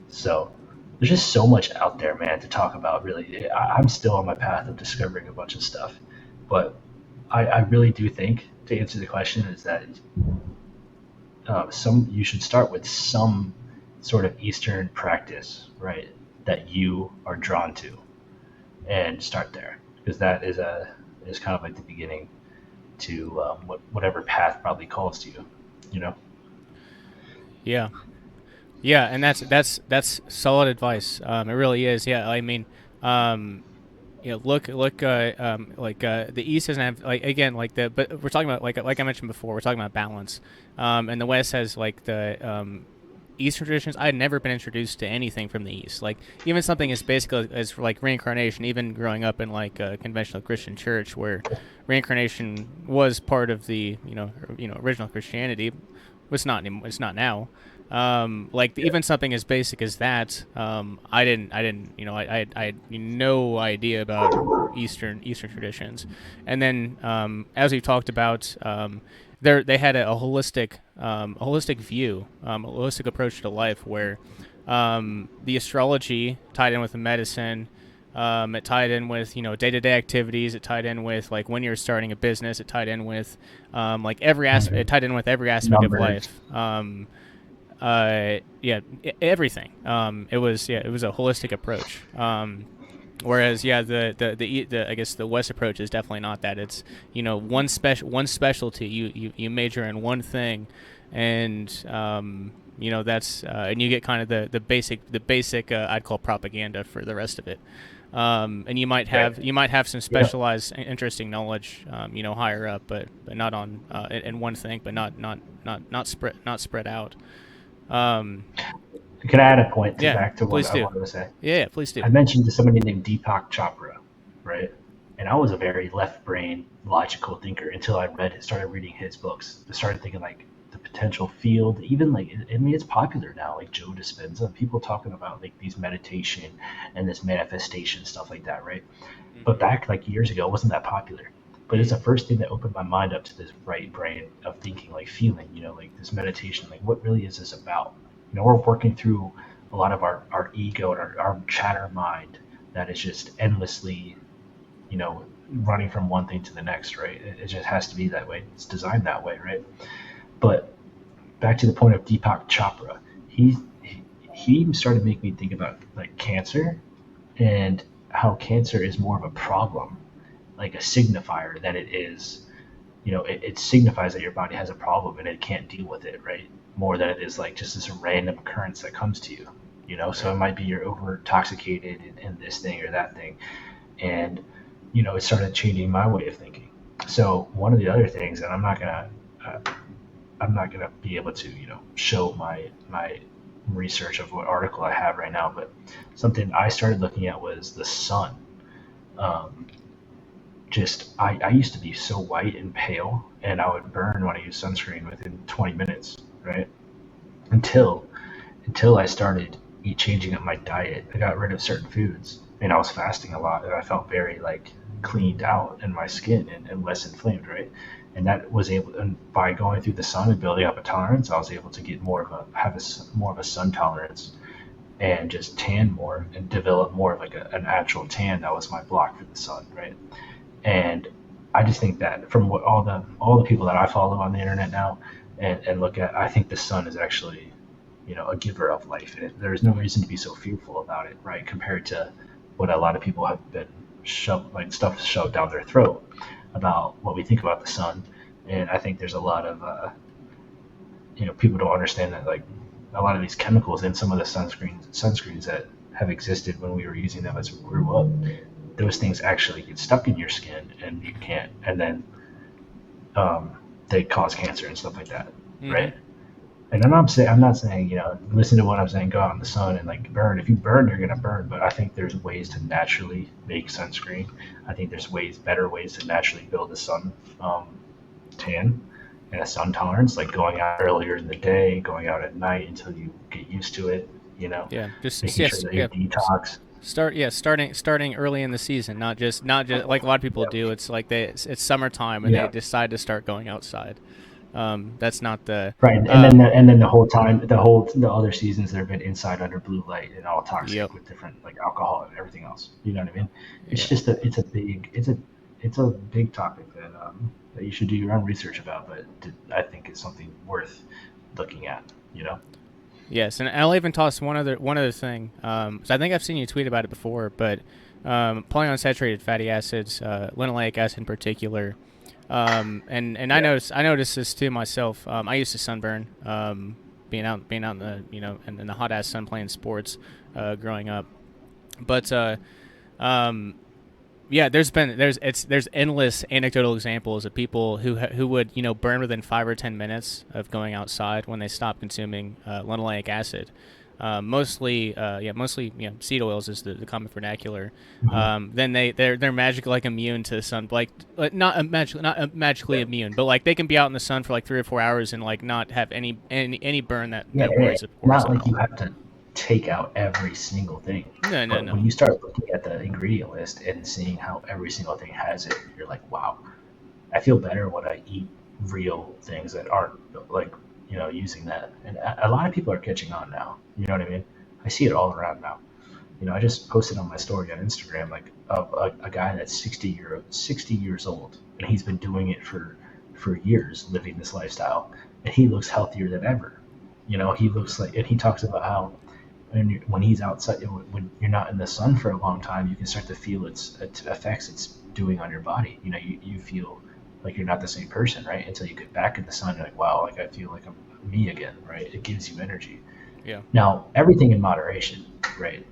So there's just so much out there, man, to talk about. Really, I'm still on my path of discovering a bunch of stuff, but I really do think to answer the question is that you should start with some sort of Eastern practice, right? That you are drawn to, and start there because that is kind of like the beginning to whatever path probably calls to you, you know. Yeah. Yeah, and that's solid advice. It really is. Yeah, I mean, look, the East doesn't have like again like but we're talking about like I mentioned before, we're talking about balance, and the West has like the Eastern traditions. I had never been introduced to anything from the East, like even something as basic as like reincarnation. Even growing up in like a conventional Christian church where reincarnation was part of the original Christianity, it's not anymore. It's not now. Even something as basic as that, I didn't, I had no idea about Eastern traditions. And then, as we've talked about, they had a holistic view, a holistic approach to life where, the astrology tied in with the medicine. It tied in with day-to-day activities. It tied in with like when you're starting a business. It tied in with like every aspect. It tied in with every aspect of life. Everything. It was a holistic approach. Whereas the I guess the West approach is definitely not that. It's one specialty. You major in one thing, and that's and you get kind of the basic I'd call propaganda for the rest of it. And you might have some specialized interesting knowledge higher up, but not on in one thing, but not spread out. Can I add a point back to what I wanted to say? Yeah, please do. I mentioned to somebody named Deepak Chopra, right? And I was a very left brain logical thinker until I started reading his books. I started thinking like the potential field, even like it's popular now, like Joe Dispenza, people talking about like these meditation and this manifestation stuff like that, right? But back like years ago, it wasn't that popular. But it's the first thing that opened my mind up to this right brain of thinking, like feeling, like this meditation, like what really is this about? We're working through a lot of our ego and our chatter mind that is just endlessly, running from one thing to the next, right? It just has to be that way. It's designed that way, right? But back to the point of Deepak Chopra, he started making me think about like cancer and how cancer is more of a problem, like a signifier than it is, it signifies that your body has a problem and it can't deal with it, right? More than it is like just this random occurrence that comes to you, so it might be you're over intoxicated in this thing or that thing. And, it started changing my way of thinking. So one of the other things, and I'm not gonna be able to, show my research of what article I have right now, but something I started looking at was the sun. I used to be so white and pale, and I would burn when I used sunscreen within 20 minutes, right? Until until I started changing up my diet. I got rid of certain foods, and I was fasting a lot, and I felt very like cleaned out in my skin and less inflamed, right? And that was able, and by going through the sun and building up a tolerance, I was able to get more of a sun tolerance and just tan more and develop more of like an actual tan that was my block for the sun, right? And I just think that from what all the people that I follow on the internet now and look at, I think the sun is actually, a giver of life, and there's no reason to be so fearful about it, right? Compared to what a lot of people have been shoved down their throat about what we think about the sun. And I think there's a lot of people don't understand that, like, a lot of these chemicals in some of the sunscreens that have existed when we were using them as we grew up, those things actually get stuck in your skin and you can't, and then they cause cancer and stuff like that, right? And I'm not saying, listen to what I'm saying, go out in the sun and like burn. If you burn, you're gonna burn. But I think there's ways to naturally make sunscreen. I think there's better ways to naturally build a sun tan and a sun tolerance, like going out earlier in the day, going out at night until you get used to it. Yeah, just making sure that you detox. Starting early in the season, not just like a lot of people do. It's like it's summertime and they decide to start going outside. That's not the right, and then the whole time, the other seasons they've been inside under blue light and all toxic with different like alcohol and everything else. You know what I mean? It's just it's a big topic that you should do your own research about, but I think it's something worth looking at. Yes, and I'll even toss one other thing. So I think I've seen you tweet about it before, but polyunsaturated fatty acids, linoleic acid in particular. And I noticed this too myself. I used to sunburn, being out in the in the hot ass sun playing sports, growing up. But there's endless anecdotal examples of people who would burn within 5 or 10 minutes of going outside when they stop consuming linoleic acid. Mostly seed oils is the common vernacular. Then they're magically immune to the sun, not magically immune, but like they can be out in the sun for like 3 or 4 hours and like not have any burn that worries. Not like you have to take out every single thing. No. When you start looking at the ingredient list and seeing how every single thing has it, you're like, wow, I feel better when I eat real things that aren't like using that. And a lot of people are catching on now. You know what I mean? I see it all around now. I just posted on my story on Instagram like a guy that's 60 years old, and he's been doing it for years, living this lifestyle, and he looks healthier than ever. He looks like, and he talks about how when he's outside, when you're not in the sun for a long time, you can start to feel its effects it's doing on your body. You feel like you're not the same person, right? Until you get back in the sun, you're like, wow, like I feel like I'm me again, right? It gives you energy. Yeah. Now, everything in moderation, right?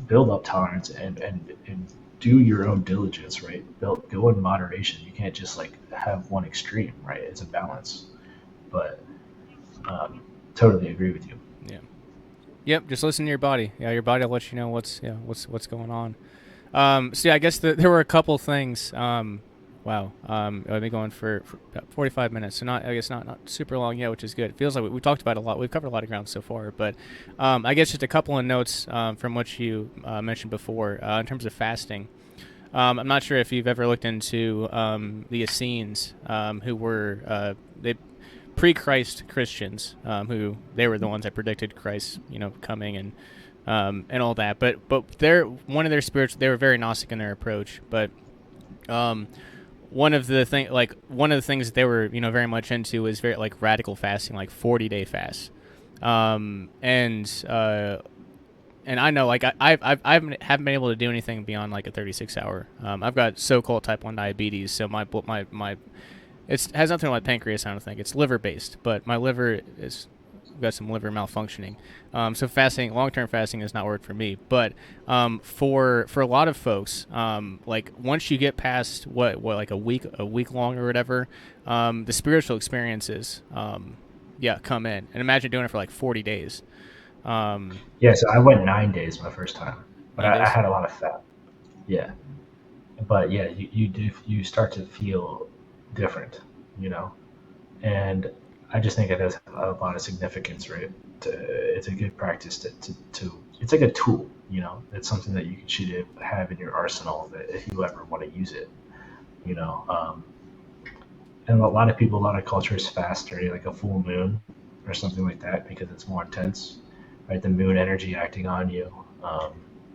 Build up tolerance and do your own diligence, right? Go in moderation. You can't just like have one extreme, right? It's a balance. But totally agree with you. Yeah. Yep. Just listen to your body. Yeah, your body will let you know what's going on. So yeah, I guess there were a couple things. Wow. I've been going for about 45 minutes, so not super long yet, which is good. It feels like we talked about a lot. We've covered a lot of ground so far, but I guess just a couple of notes from what you mentioned before in terms of fasting. I'm not sure if you've ever looked into the Essenes, who were they pre-Christ Christians, who they were the ones that predicted Christ, coming and all that. But they're one of their spirits. They were very Gnostic in their approach, but one of the things that they were very much into is very like radical fasting, like 40-day fasts, and I know like I haven't been able to do anything beyond like a 36-hour. I've got so-called type 1 diabetes, so my it has nothing to do with my pancreas. I don't think it's liver based, but my liver is got some liver malfunctioning. So fasting, long-term fasting has not worked for me. But for a lot of folks, like once you get past what like a week long or whatever, the spiritual experiences, come in. And imagine doing it for like 40 days. Yeah, so I went 9 days my first time, but I had a lot of fat. Yeah, but yeah, you start to feel different, and I just think it has a lot of significance, right? It's a good practice to it's like a tool, you know. It's something that you should have in your arsenal that if you ever want to use it, you know. And a lot of people, a lot of cultures fast during like a full moon or something like that because it's more intense, right? The moon energy acting on you,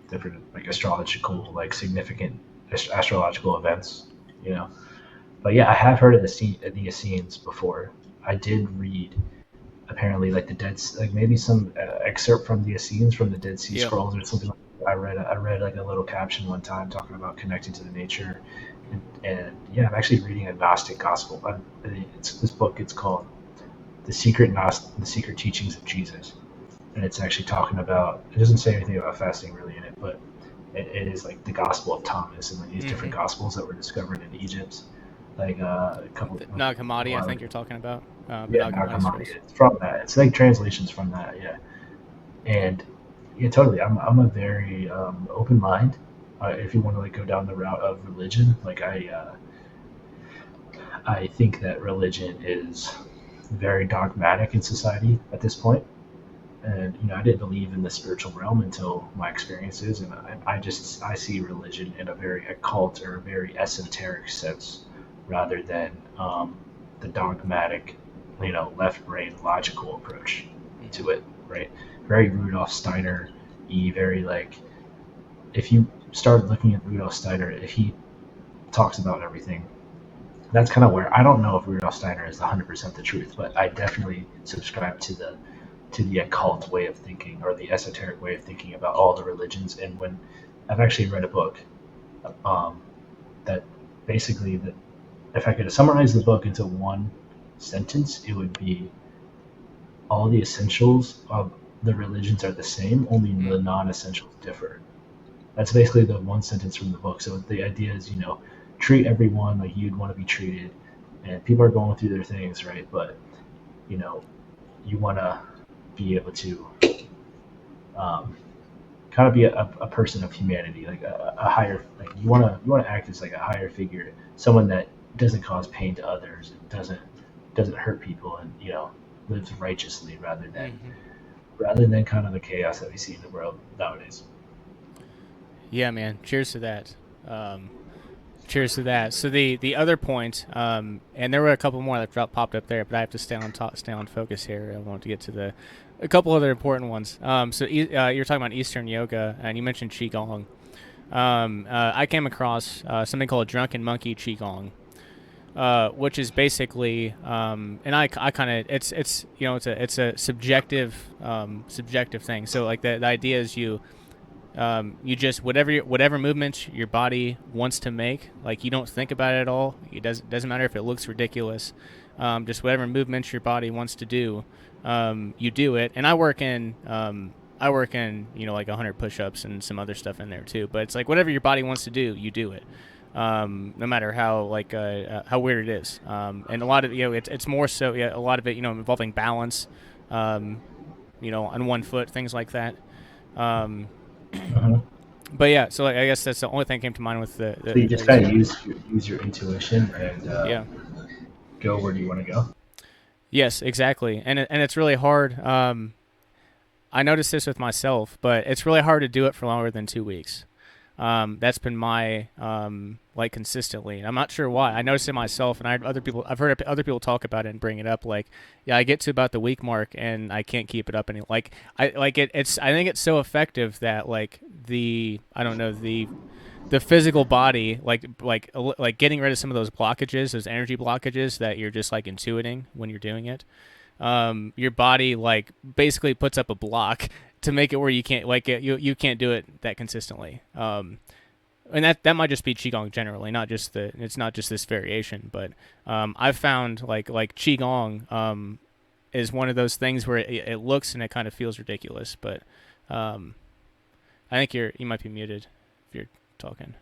different like astrological, like significant astrological events, you know. But yeah, I have heard of the Essenes before. I did read apparently like the like maybe some excerpt from the Essenes from the Dead Sea Yeah. Scrolls or something like that. I read like a little caption one time talking about connecting to the nature, and yeah, I'm actually reading a Gnostic gospel. It's this book. It's called The Secret Teachings of Jesus, and it's actually talking about. It doesn't say anything about fasting really in it, but it is like the Gospel of Thomas and like these different gospels that were discovered in Egypt. Like a couple. Nag Hammadi, I think you're talking about. Yeah, Nag Hammadi. It's from that. It's like translations from that. Yeah, and yeah, totally. I'm a very open mind. If you want to like go down the route of religion, like I think that religion is very dogmatic in society at this point. And you know, I didn't believe in the spiritual realm until my experiences, and I see religion in a very occult or a very esoteric sense, rather than the dogmatic, you know, left brain logical approach to it. Right? Very Rudolf Steiner, very like if you start looking at Rudolf Steiner, if he talks about everything, that's kind of where I don't know if Rudolf Steiner is 100% the truth, but I definitely subscribe to the occult way of thinking or the esoteric way of thinking about all the religions. And when I've actually read a book that basically that if I could summarize the book into one sentence, it would be all the essentials of the religions are the same, only the non-essentials differ. That's basically the one sentence from the book. So the idea is, you know, treat everyone like you'd want to be treated, and people are going through their things, right? But you know, you want to be able to kind of be a person of humanity, like a higher, like you want to act as like a higher figure, someone that doesn't cause pain to others, and doesn't hurt people, and you know, lives righteously rather than kind of the chaos that we see in the world nowadays. Yeah, man. Cheers to that. Cheers to that. So the other point, and there were a couple more that popped up there, but I have to stay on focus here. I want to get to a couple other important ones. So you're talking about Eastern yoga, and you mentioned Qigong. I came across something called Drunken Monkey Qigong, which is basically, and I kind of it's you know it's a subjective thing. So like the idea is you just whatever movements your body wants to make, like you don't think about it at all. It doesn't matter if it looks ridiculous. Just whatever movements your body wants to do, you do it. And I work in you know like 100 push-ups and some other stuff in there too. But it's like whatever your body wants to do, you do it. No matter how weird it is. And a lot of it's more so a lot of it involving balance, you know, on one foot, things like that. But yeah, so I guess that's the only thing that came to mind with the so you just kind of use your intuition and go where do you want to go. Yes, exactly, and it's really hard. I noticed this with myself, but it's really hard to do it for longer than 2 weeks. That's been my like consistently. I'm not sure why. I noticed it myself, and I've heard other people talk about it and bring it up. Like, yeah, I get to about the week mark and I can't keep it up any. Like, I think it's so effective that like the physical body, like getting rid of some of those blockages, those energy blockages that you're just like intuiting when you're doing it. Your body like basically puts up a block to make it where you can't you can't do it that consistently. And that might just be Qigong generally, it's not just this variation, but I've found like Qigong is one of those things where it looks and it kind of feels ridiculous, but I think you might be muted if you're talking.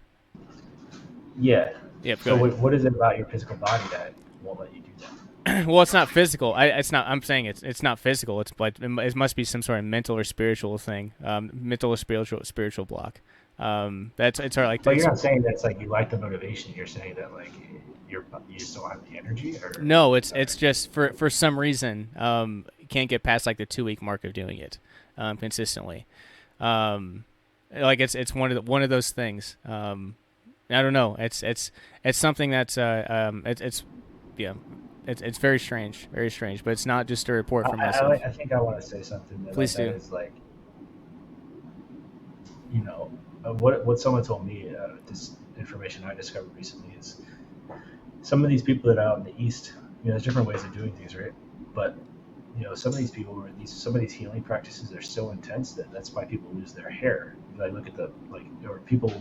Yeah. Yep, so what is it about your physical body that won't let you do that? Well, it's not physical. I'm saying it's not physical. It's like it must be some sort of mental or spiritual thing, mental or spiritual block. It's hard like But it's, you're not saying that's like you like the motivation. You're saying that like you just don't have the energy, or no, it's just for some reason you can't get past like the 2 week mark of doing it consistently. Um, like it's one of those things. I don't know. It's something that's it's yeah. It's very strange, but it's not just a report from myself. I think I want to say something about Please that do. is like, you know, what someone told me, this information I discovered recently is some of these people that are out in the East, there's different ways of doing things, right? But some of these people, some of these healing practices are so intense that that's why people lose their hair. I look at or people,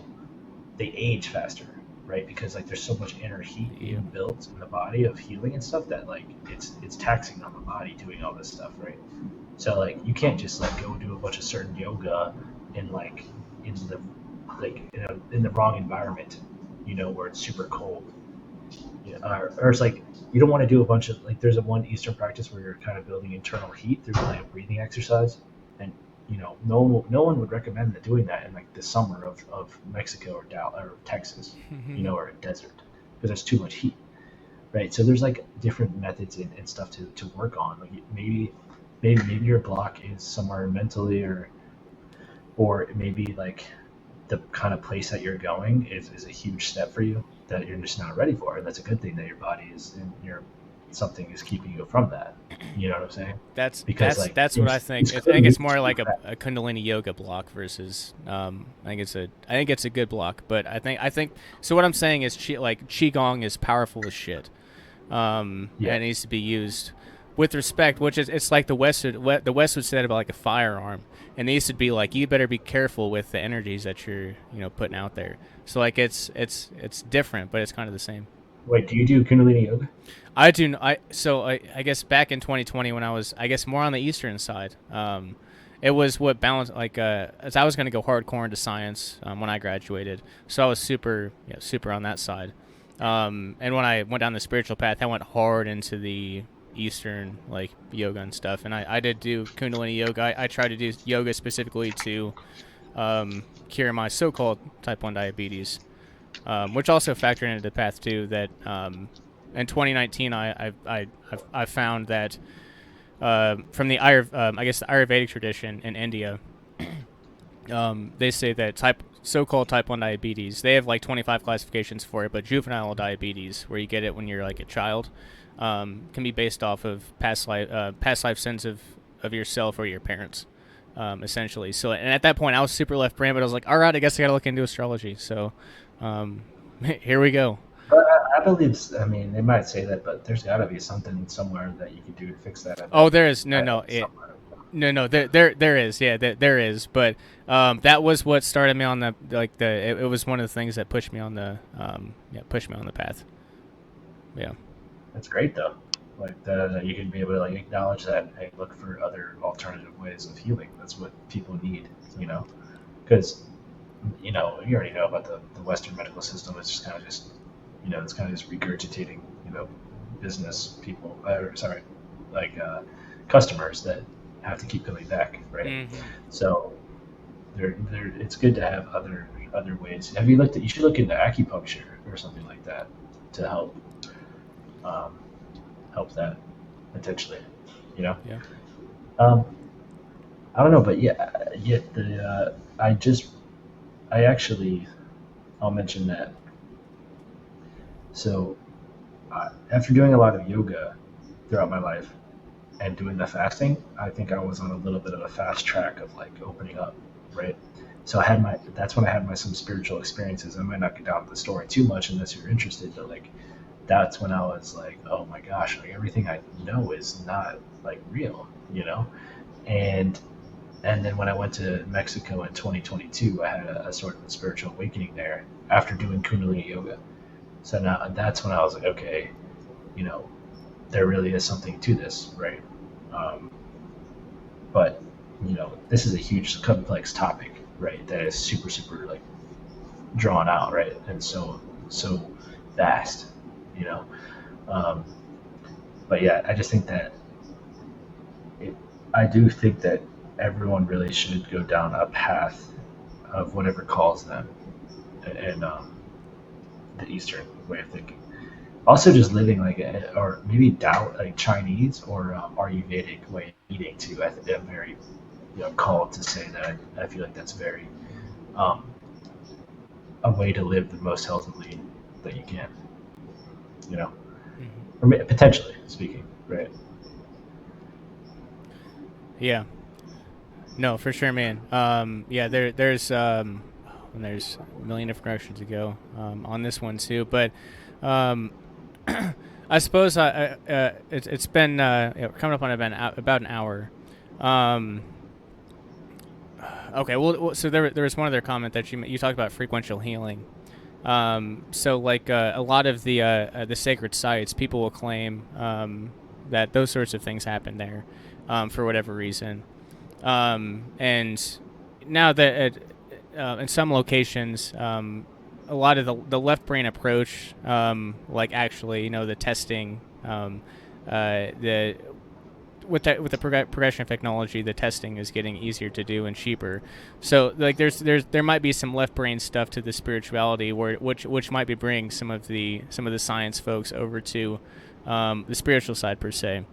they age faster, right? Because like there's so much inner heat being built in the body of healing and stuff that like it's taxing on the body doing all this stuff, right? So like you can't just like go do a bunch of certain yoga in like in the in the wrong environment, where it's super cold. Or it's like you don't want to do a bunch of like there's a one Eastern practice where you're kind of building internal heat through like a breathing exercise, and no one would recommend doing that in like the summer of Mexico or Texas, or a desert, because there's too much heat, right? So there's like different methods and stuff to work on. Like maybe your block is somewhere mentally, or maybe like the kind of place that you're going is a huge step for you that you're just not ready for, and that's a good thing that your body is and something is keeping you from that. You know what I'm saying? That's what I think. I think it's more like a Kundalini yoga block versus I think it's a good block, but I think so. What I'm saying is qigong is powerful as shit, and it needs to be used with respect. Which is it's like the West would say that about like a firearm, and they used to be like you better be careful with the energies that you're putting out there. So like it's different, but it's kind of the same. Wait, do you do Kundalini yoga? I do. I guess back in 2020 when I was more on the Eastern side, it was what balanced as I was going to go hardcore into science when I graduated, so I was super on that side. And when I went down the spiritual path, I went hard into the Eastern like yoga and stuff, and I did do Kundalini yoga. I tried to do yoga specifically to cure my so-called type 1 diabetes, which also factored into the path too. That in 2019, I found that from the the Ayurvedic tradition in India, they say that so-called type 1 diabetes, they have like 25 classifications for it, but juvenile diabetes, where you get it when you're like a child, can be based off of past life sins of yourself or your parents, essentially. So, and at that point, I was super left brain, but I was like, all right, I guess I got to look into astrology. So, here we go. But I believe, I mean, they might say that, but there's got to be something somewhere that you could do to fix that. Oh, there is. No, there is. Yeah, there is. But that was what started me on it was one of the things that pushed me on the path. Yeah. That's great though. Like that you can be able to like acknowledge that, hey, look for other alternative ways of healing. That's what people need, because you already know about the Western medical system. It's just kind of just it's kind of just regurgitating business people, customers that have to keep coming back, right? Mm-hmm. So it's good to have other ways. Have you looked at? You should look into acupuncture or something like that to help that potentially. Yeah. I don't know, but I'll mention that. So after doing a lot of yoga throughout my life and doing the fasting, I think I was on a little bit of a fast track of like opening up, right? So that's when I had some spiritual experiences. I might not get down to the story too much unless you're interested, but like that's when I was like, oh my gosh, like everything I know is not like real, and then when I went to Mexico in 2022, I had a sort of a spiritual awakening there after doing Kundalini yoga. So now that's when I was like, okay, there really is something to this, right? But this is a huge complex topic, right? That is super, super like drawn out, right? And so vast, but yeah, I just think that I do think that everyone really should go down a path of whatever calls them, and the Eastern way of thinking. Also, just living like or maybe Tao, like Chinese or Ayurvedic way of eating too. I'm very called to say that I feel like that's very um, a way to live the most healthily that you can. You know, or potentially speaking, right? Yeah. No, for sure, man. Yeah, there's a million different directions to go on this one too, but I suppose it's been coming up on about an hour. Okay, well, so there was one other comment that you talked about frequential healing. So like a lot of the sacred sites, people will claim that those sorts of things happen there for whatever reason. And now that in some locations, a lot of the left brain approach, like actually, the testing, with the progression of technology, the testing is getting easier to do and cheaper. So like there might be some left brain stuff to the spirituality which might be bringing some of the science folks over to the spiritual side per se.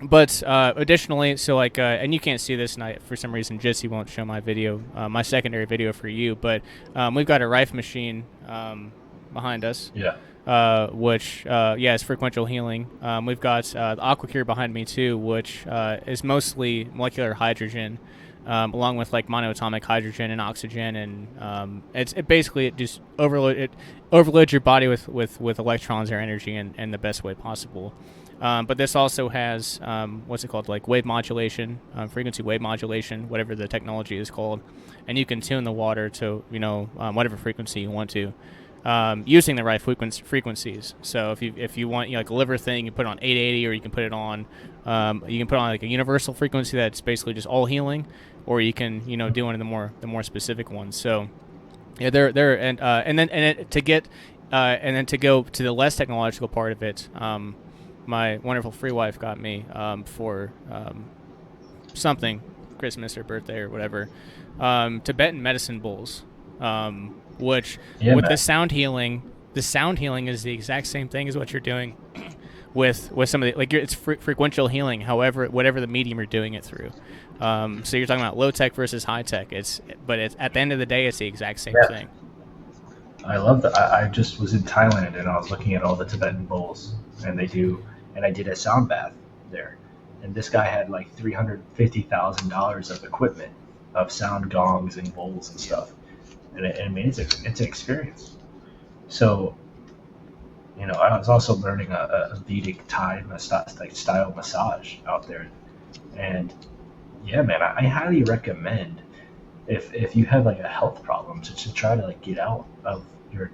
But additionally, so like, and you can't see this, and for some reason, Jesse won't show my video, my secondary video for you. But we've got a Rife machine behind us. Yeah. Which is frequential healing. We've got the AquaCure behind me too, which is mostly molecular hydrogen, along with like monoatomic hydrogen and oxygen, and it basically just overloads your body with electrons or energy in the best way possible. But this also has what's it called, like wave modulation, frequency wave modulation, whatever the technology is called, and you can tune the water to whatever frequency you want to. Using the right frequencies. So if you want like a liver thing, you put it on 880, or you can put it on like a universal frequency that's basically just all healing, or you can do one of the more specific ones. So yeah, and then to go to the less technological part of it. My wonderful free wife got me for something, Christmas or birthday or whatever, Tibetan medicine bowls. Which with the sound healing is the exact same thing as what you're doing with some of the, like, it's frequential healing, whatever the medium you're doing it through. So you're talking about low tech versus high tech. But at the end of the day, it's the exact same thing. I love that. I just was in Thailand and I was looking at all the Tibetan bowls, and I did a sound bath there, and this guy had like $350,000 of equipment, of sound gongs and bowls and stuff. And I mean, it's an experience. So, I was also learning a Vedic Thai style massage out there, and yeah, man, I highly recommend if you have like a health problem to try to like get out of your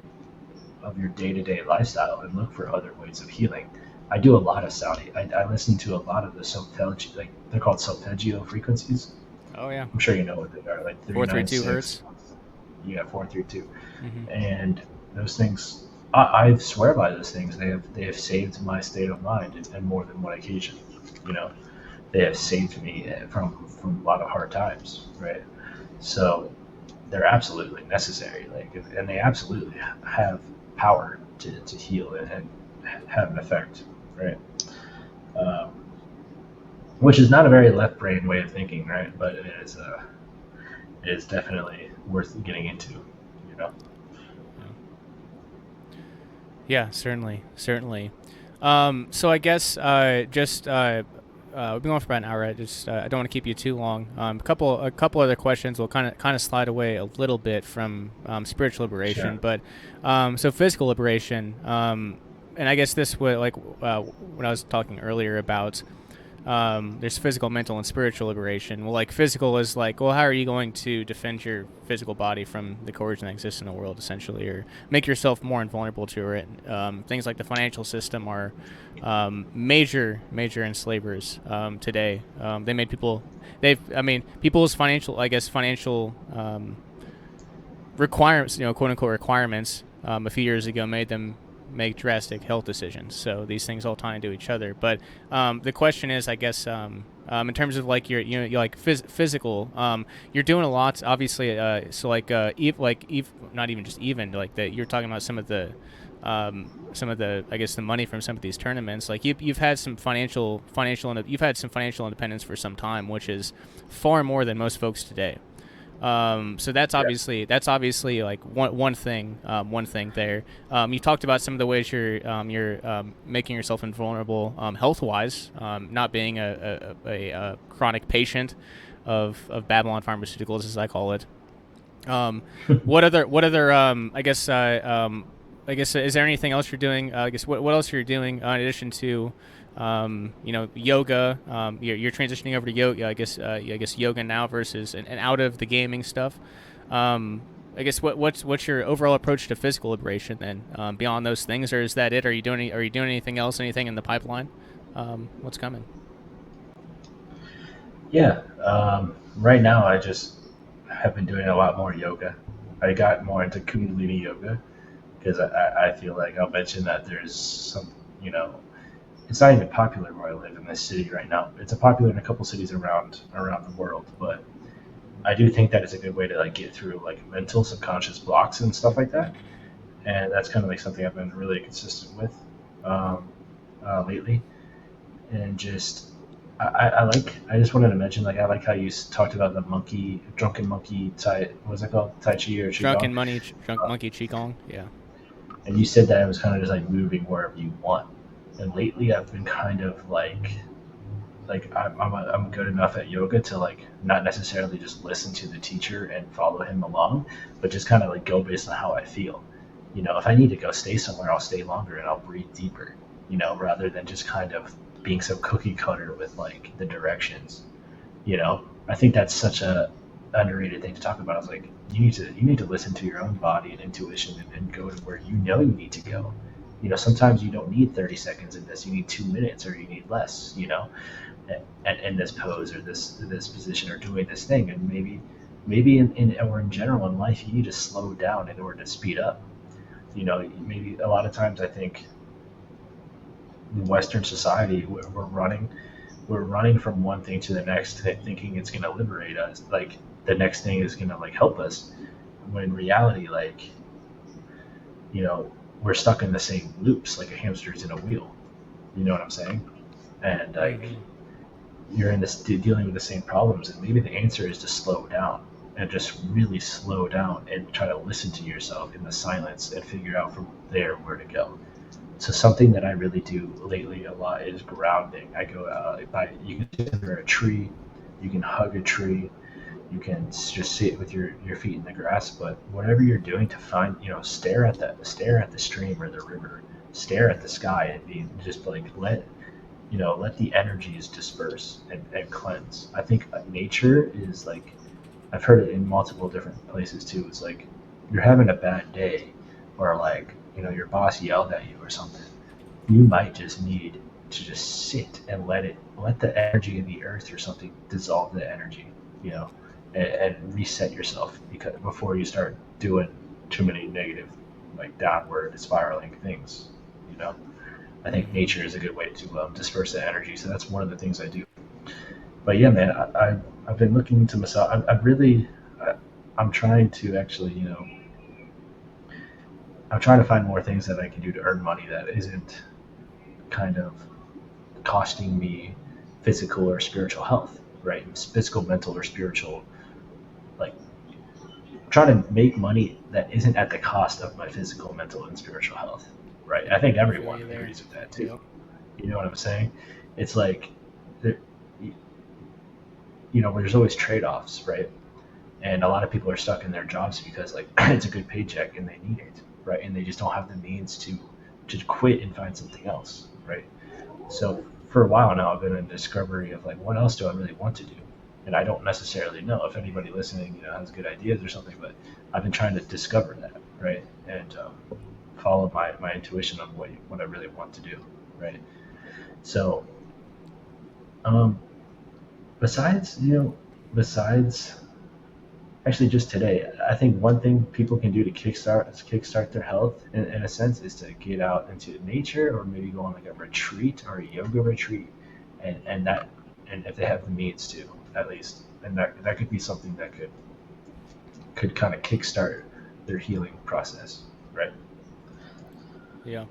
day-to-day lifestyle and look for other ways of healing. I do a lot of sound. I listen to a lot of the solfeggio, like they're called solfeggio frequencies. Oh yeah, I'm sure you know what they are, like 432 hertz. Yeah, 432, and those things, I swear by those things. They have saved my state of mind in more than one occasion. They have saved me from a lot of hard times, right? So they're absolutely necessary, and they absolutely have power to heal and have an effect, right? Which is not a very left brain way of thinking, right? But it is definitely worth getting into, Yeah, certainly. So I guess we've been going for about an hour. I don't want to keep you too long. A couple other questions will kind of slide away a little bit from spiritual liberation, Sure. But so physical liberation. And I guess this would, like when I was talking earlier about there's physical, mental, and spiritual liberation. Well, like physical is like, well, how are you going to defend your physical body from the coercion that exists in the world, essentially, or make yourself more invulnerable to it? Things like the financial system are major enslavers today. They made people's financial requirements, quote unquote requirements, a few years ago made them make drastic health decisions. So these things all tie into each other. But the question is, I guess, in terms of like your, you know, like physical, you're doing a lot, obviously. So like, not even just even like that. You're talking about some of the, I guess, the money from some of these tournaments. Like you've had some you've had some financial independence for some time, which is far more than most folks today. So that's obviously like one thing there. You talked about some of the ways you're making yourself invulnerable health wise, not being a chronic patient of Babylon Pharmaceuticals, as I call it. What other I guess is there anything else you're doing? I guess what else you're doing in addition to yoga? You're transitioning over to yoga. I guess yoga now versus and out of the gaming stuff. I guess what's your overall approach to physical liberation then? Beyond those things, or is that it? Are you doing anything else? Anything in the pipeline? What's coming? Yeah. Right now, I just have been doing a lot more yoga. I got more into Kundalini yoga because I feel like I'll mention that there's some, it's not even popular where I live in this city right now. It's popular in a couple cities around the world, but I do think that it's a good way to like get through like mental subconscious blocks and stuff like that. And that's kind of like something I've been really consistent with lately. And just I just wanted to mention, like, I like how you talked about the drunken monkey what's it called, Tai Chi or Qigong? Monkey Qigong, yeah. And you said that it was kind of just like moving wherever you want. And lately I've been kind of like I'm good enough at yoga to like not necessarily just listen to the teacher and follow him along, but just kind of like go based on how I feel. If I need to go stay somewhere, I'll stay longer and I'll breathe deeper, rather than just kind of being so cookie cutter with like the directions. I think that's such a underrated thing to talk about. It's like you need to listen to your own body and intuition and go to where you need to go. Sometimes you don't need 30 seconds in this. You need 2 minutes, or you need less. And in this pose or this position or doing this thing, and maybe in general in life, you need to slow down in order to speed up. Maybe a lot of times I think in Western society we're running from one thing to the next, thinking it's going to liberate us. Like the next thing is going to like help us, when in reality, like, we're stuck in the same loops, like a hamster's in a wheel. You know what I'm saying? And like you're in this dealing with the same problems, and maybe the answer is to slow down and just really slow down and try to listen to yourself in the silence and figure out from there where to go. So something that I really do lately a lot is grounding. I go you can sit under a tree, you can hug a tree, you can just sit with your feet in the grass, but whatever you're doing to find, stare at the stream or the river, stare at the sky, and just like let the energies disperse and cleanse. I think nature is like, I've heard it in multiple different places too. It's like you're having a bad day, or like, your boss yelled at you or something. You might just need to just sit and let the energy of the earth or something dissolve the energy, and reset yourself, because before you start doing too many negative, like downward spiraling things. I think nature is a good way to disperse the energy. So that's one of the things I do. But yeah, man, I've been looking into myself. I'm trying to actually, I'm trying to find more things that I can do to earn money that isn't kind of costing me physical or spiritual health, right? Physical, mental, or spiritual. Like, trying to make money that isn't at the cost of my physical, mental, and spiritual health, right? I think everyone agrees with that too. Yep. You know what I'm saying? It's like, there's always trade-offs, right? And a lot of people are stuck in their jobs because like it's a good paycheck and they need it, right? And they just don't have the means to quit and find something else, right? So for a while now, I've been in discovery of like, what else do I really want to do? And I don't necessarily know if anybody listening, has good ideas or something, but I've been trying to discover that, right? And follow my intuition on what I really want to do, right? So, besides actually just today, I think one thing people can do to kickstart their health in a sense is to get out into nature or maybe go on like a retreat or a yoga retreat, and that and if they have the means to at least, and that could be something that could kind of kickstart their healing process, right? Yeah.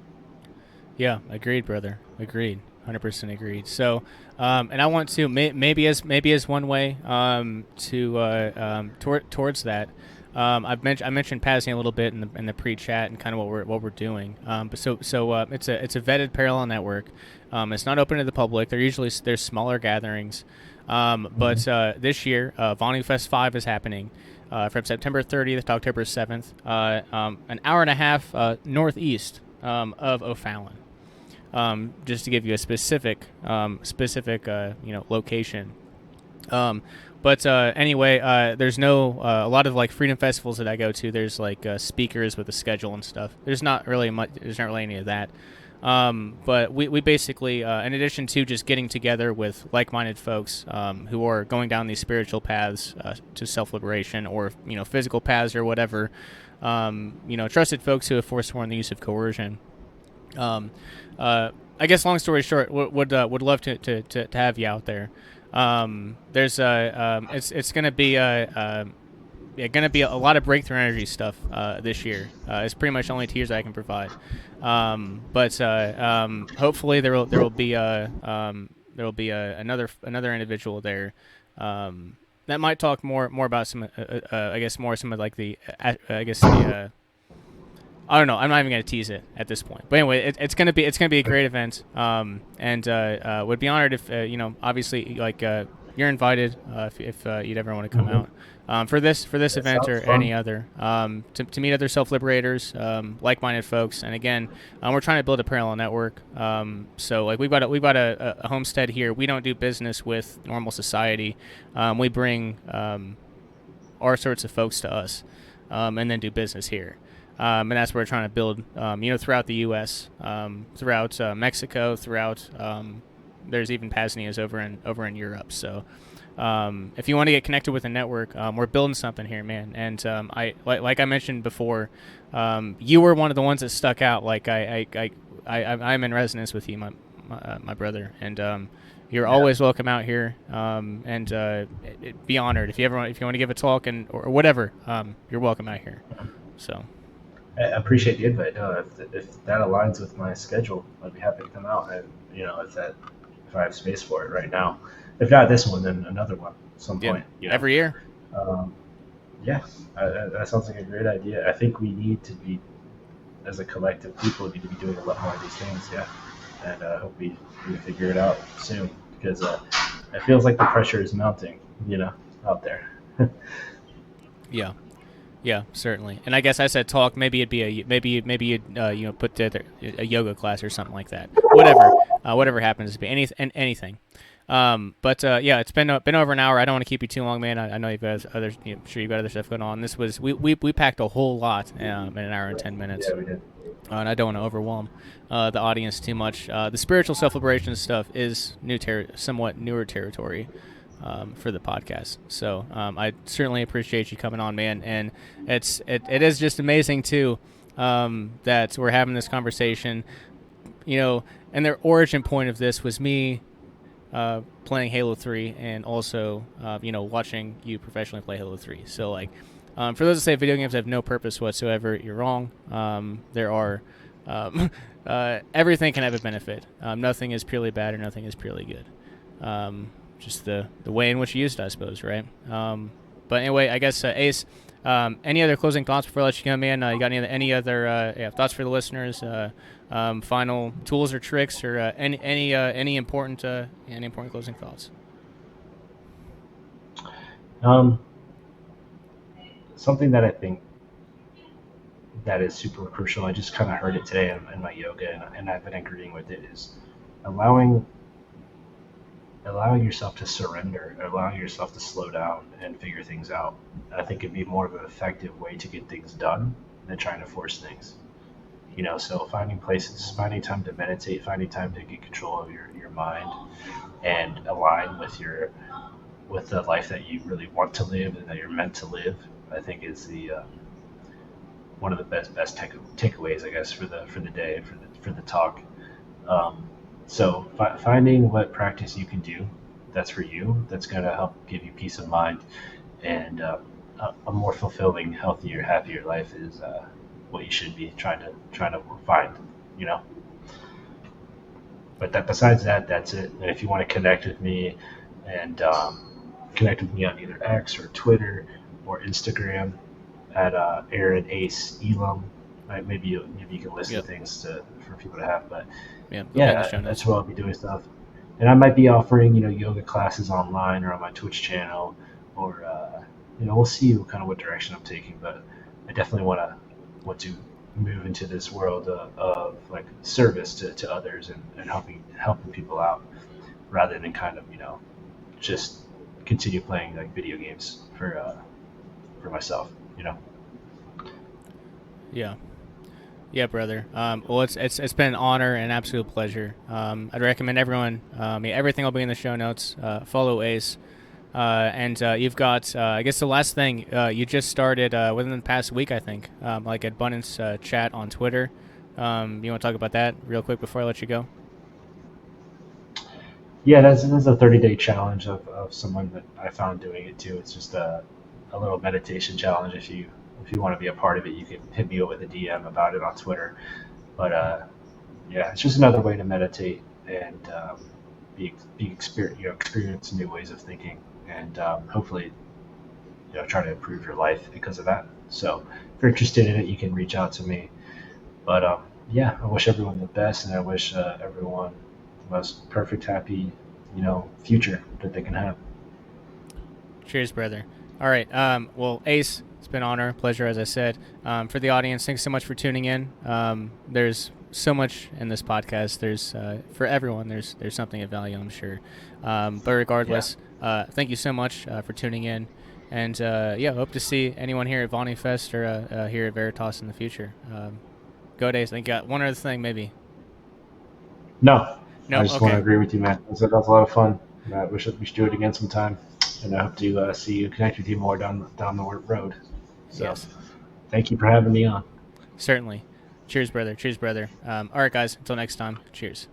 Yeah, agreed, brother. Agreed. 100% agreed. So, and I want to maybe as one way towards that. I mentioned PAZNIA a little bit in the pre-chat and kind of what we're doing. But it's a vetted parallel network. It's not open to the public. There's smaller gatherings. But this year, Vonu Fest 5 is happening from September 30th to October 7th. An hour and a half northeast of O'Fallon. Just to give you a specific location. But anyway, there's no a lot of like freedom festivals that I go to. There's like speakers with a schedule and stuff. There's not really much. There's not really any of that. But we basically, in addition to just getting together with like-minded folks who are going down these spiritual paths to self-liberation or physical paths or whatever, trusted folks who have forsworn the use of coercion. I guess long story short, would love to have you out there. There's it's gonna be a lot of breakthrough energy stuff this year. It's pretty much the only tiers I can provide. But hopefully there will be another individual there that might talk more about some some of like the I don't know. I'm not even going to tease it at this point. But anyway, it's gonna be a great event. And would be honored if obviously like you're invited if you'd ever want to come out for this event or fun. any other to meet other self-liberators, like-minded folks. And again, we're trying to build a parallel network. So like we've got a homestead here. We don't do business with normal society. We bring our sorts of folks to us, and then do business here. And that's what we're trying to build, throughout the U.S., throughout Mexico, throughout there's even PAZNIAs over in Europe. So if you want to get connected with a network, we're building something here, man. And like I mentioned before, you were one of the ones that stuck out. Like I'm in resonance with you, my brother, and you're always welcome out here. And be honored if you want to give a talk or whatever. You're welcome out here. So. I appreciate the invite. No, if that aligns with my schedule, I'd be happy to come out. And if I have space for it right now, if not this one, then another one at some point. Every year. Yeah, that sounds like a great idea. I think we need to be, as a collective people, need to be doing a lot more of these things. Yeah, and I hope we figure it out soon because it feels like the pressure is mounting. Out there. Yeah. Yeah, certainly. And I guess I said talk. Maybe it'd be maybe you'd put together a yoga class or something like that. Whatever happens to be anything. But it's been over an hour. I don't want to keep you too long, man. I know you've got other. I'm sure you've got other stuff going on. This was we packed a whole lot in an hour and 10 minutes. Yeah, we did. And I don't want to overwhelm the audience too much. The spiritual self-liberation stuff is somewhat newer territory. For the podcast. So I certainly appreciate you coming on, man. And it is just amazing too that we're having this conversation. And the origin point of this was me playing Halo 3 and also watching you professionally play Halo 3. So like for those that say video games have no purpose whatsoever, you're wrong. There are everything can have a benefit. Nothing is purely bad or nothing is purely good. Just the way in which you used it, I suppose, right? But anyway, I guess Ace, any other closing thoughts before I let you come in? You got any other thoughts for the listeners? Final tools or tricks, or any important closing thoughts? Something that I think that is super crucial. I just kind of heard it today in my yoga, and I've been agreeing with it. Is allowing yourself to surrender, allowing yourself to slow down and figure things out. I think it'd be more of an effective way to get things done than trying to force things. So finding places, finding time to meditate, finding time to get control of your mind and align with your with the life that you really want to live and that you're meant to live, I think is the one of the best takeaways, I guess, for the day, for the talk. So finding what practice you can do that's for you, that's going to help give you peace of mind, and a more fulfilling, healthier, happier life is what you should be trying to find, you know. But besides that, that's it. And if you want to connect with me, and connect with me on either X or Twitter or Instagram at Aaron Ace Elam. Right? Maybe you can list the things for people to have. But yeah, that's where I'll be doing stuff. And I might be offering yoga classes online or on my Twitch channel, or we'll see what direction I'm taking. But I definitely want to move into this world of like service to others, and helping people out, rather than just continue playing like video games for myself. Yeah, brother. Well, it's been an honor and absolute pleasure. I'd recommend everyone. Everything will be in the show notes. Follow Ace. And you've got, I guess the last thing, you just started within the past week, I think, like Abundance Chat on Twitter. You want to talk about that real quick before I let you go? Yeah, that's a 30-day challenge of someone that I found doing it too. It's just a little meditation challenge. If you want to be a part of it, you can hit me up with a DM about it on Twitter. But yeah, it's just another way to meditate and experience new ways of thinking, and hopefully try to improve your life because of that. So if you're interested in it, you can reach out to me. But yeah, I wish everyone the best, and I wish everyone the most perfect, happy future that they can have. Cheers, brother. All right. Well, Ace, it's been an honor, pleasure, as I said. For the audience, thanks so much for tuning in. There's so much in this podcast. There's for everyone. There's something of value, I'm sure. But regardless, thank you so much for tuning in, and hope to see anyone here at Vonu Fest or here at Veritas in the future. Go Days. I think one other thing, maybe. No, I just okay. want to agree with you, man. That was a lot of fun. We should do it again sometime, and I hope to see you, connect with you more down the road. So, yes. Thank you for having me on. Certainly. Cheers, brother. Cheers, brother. All right, guys. Until next time. Cheers.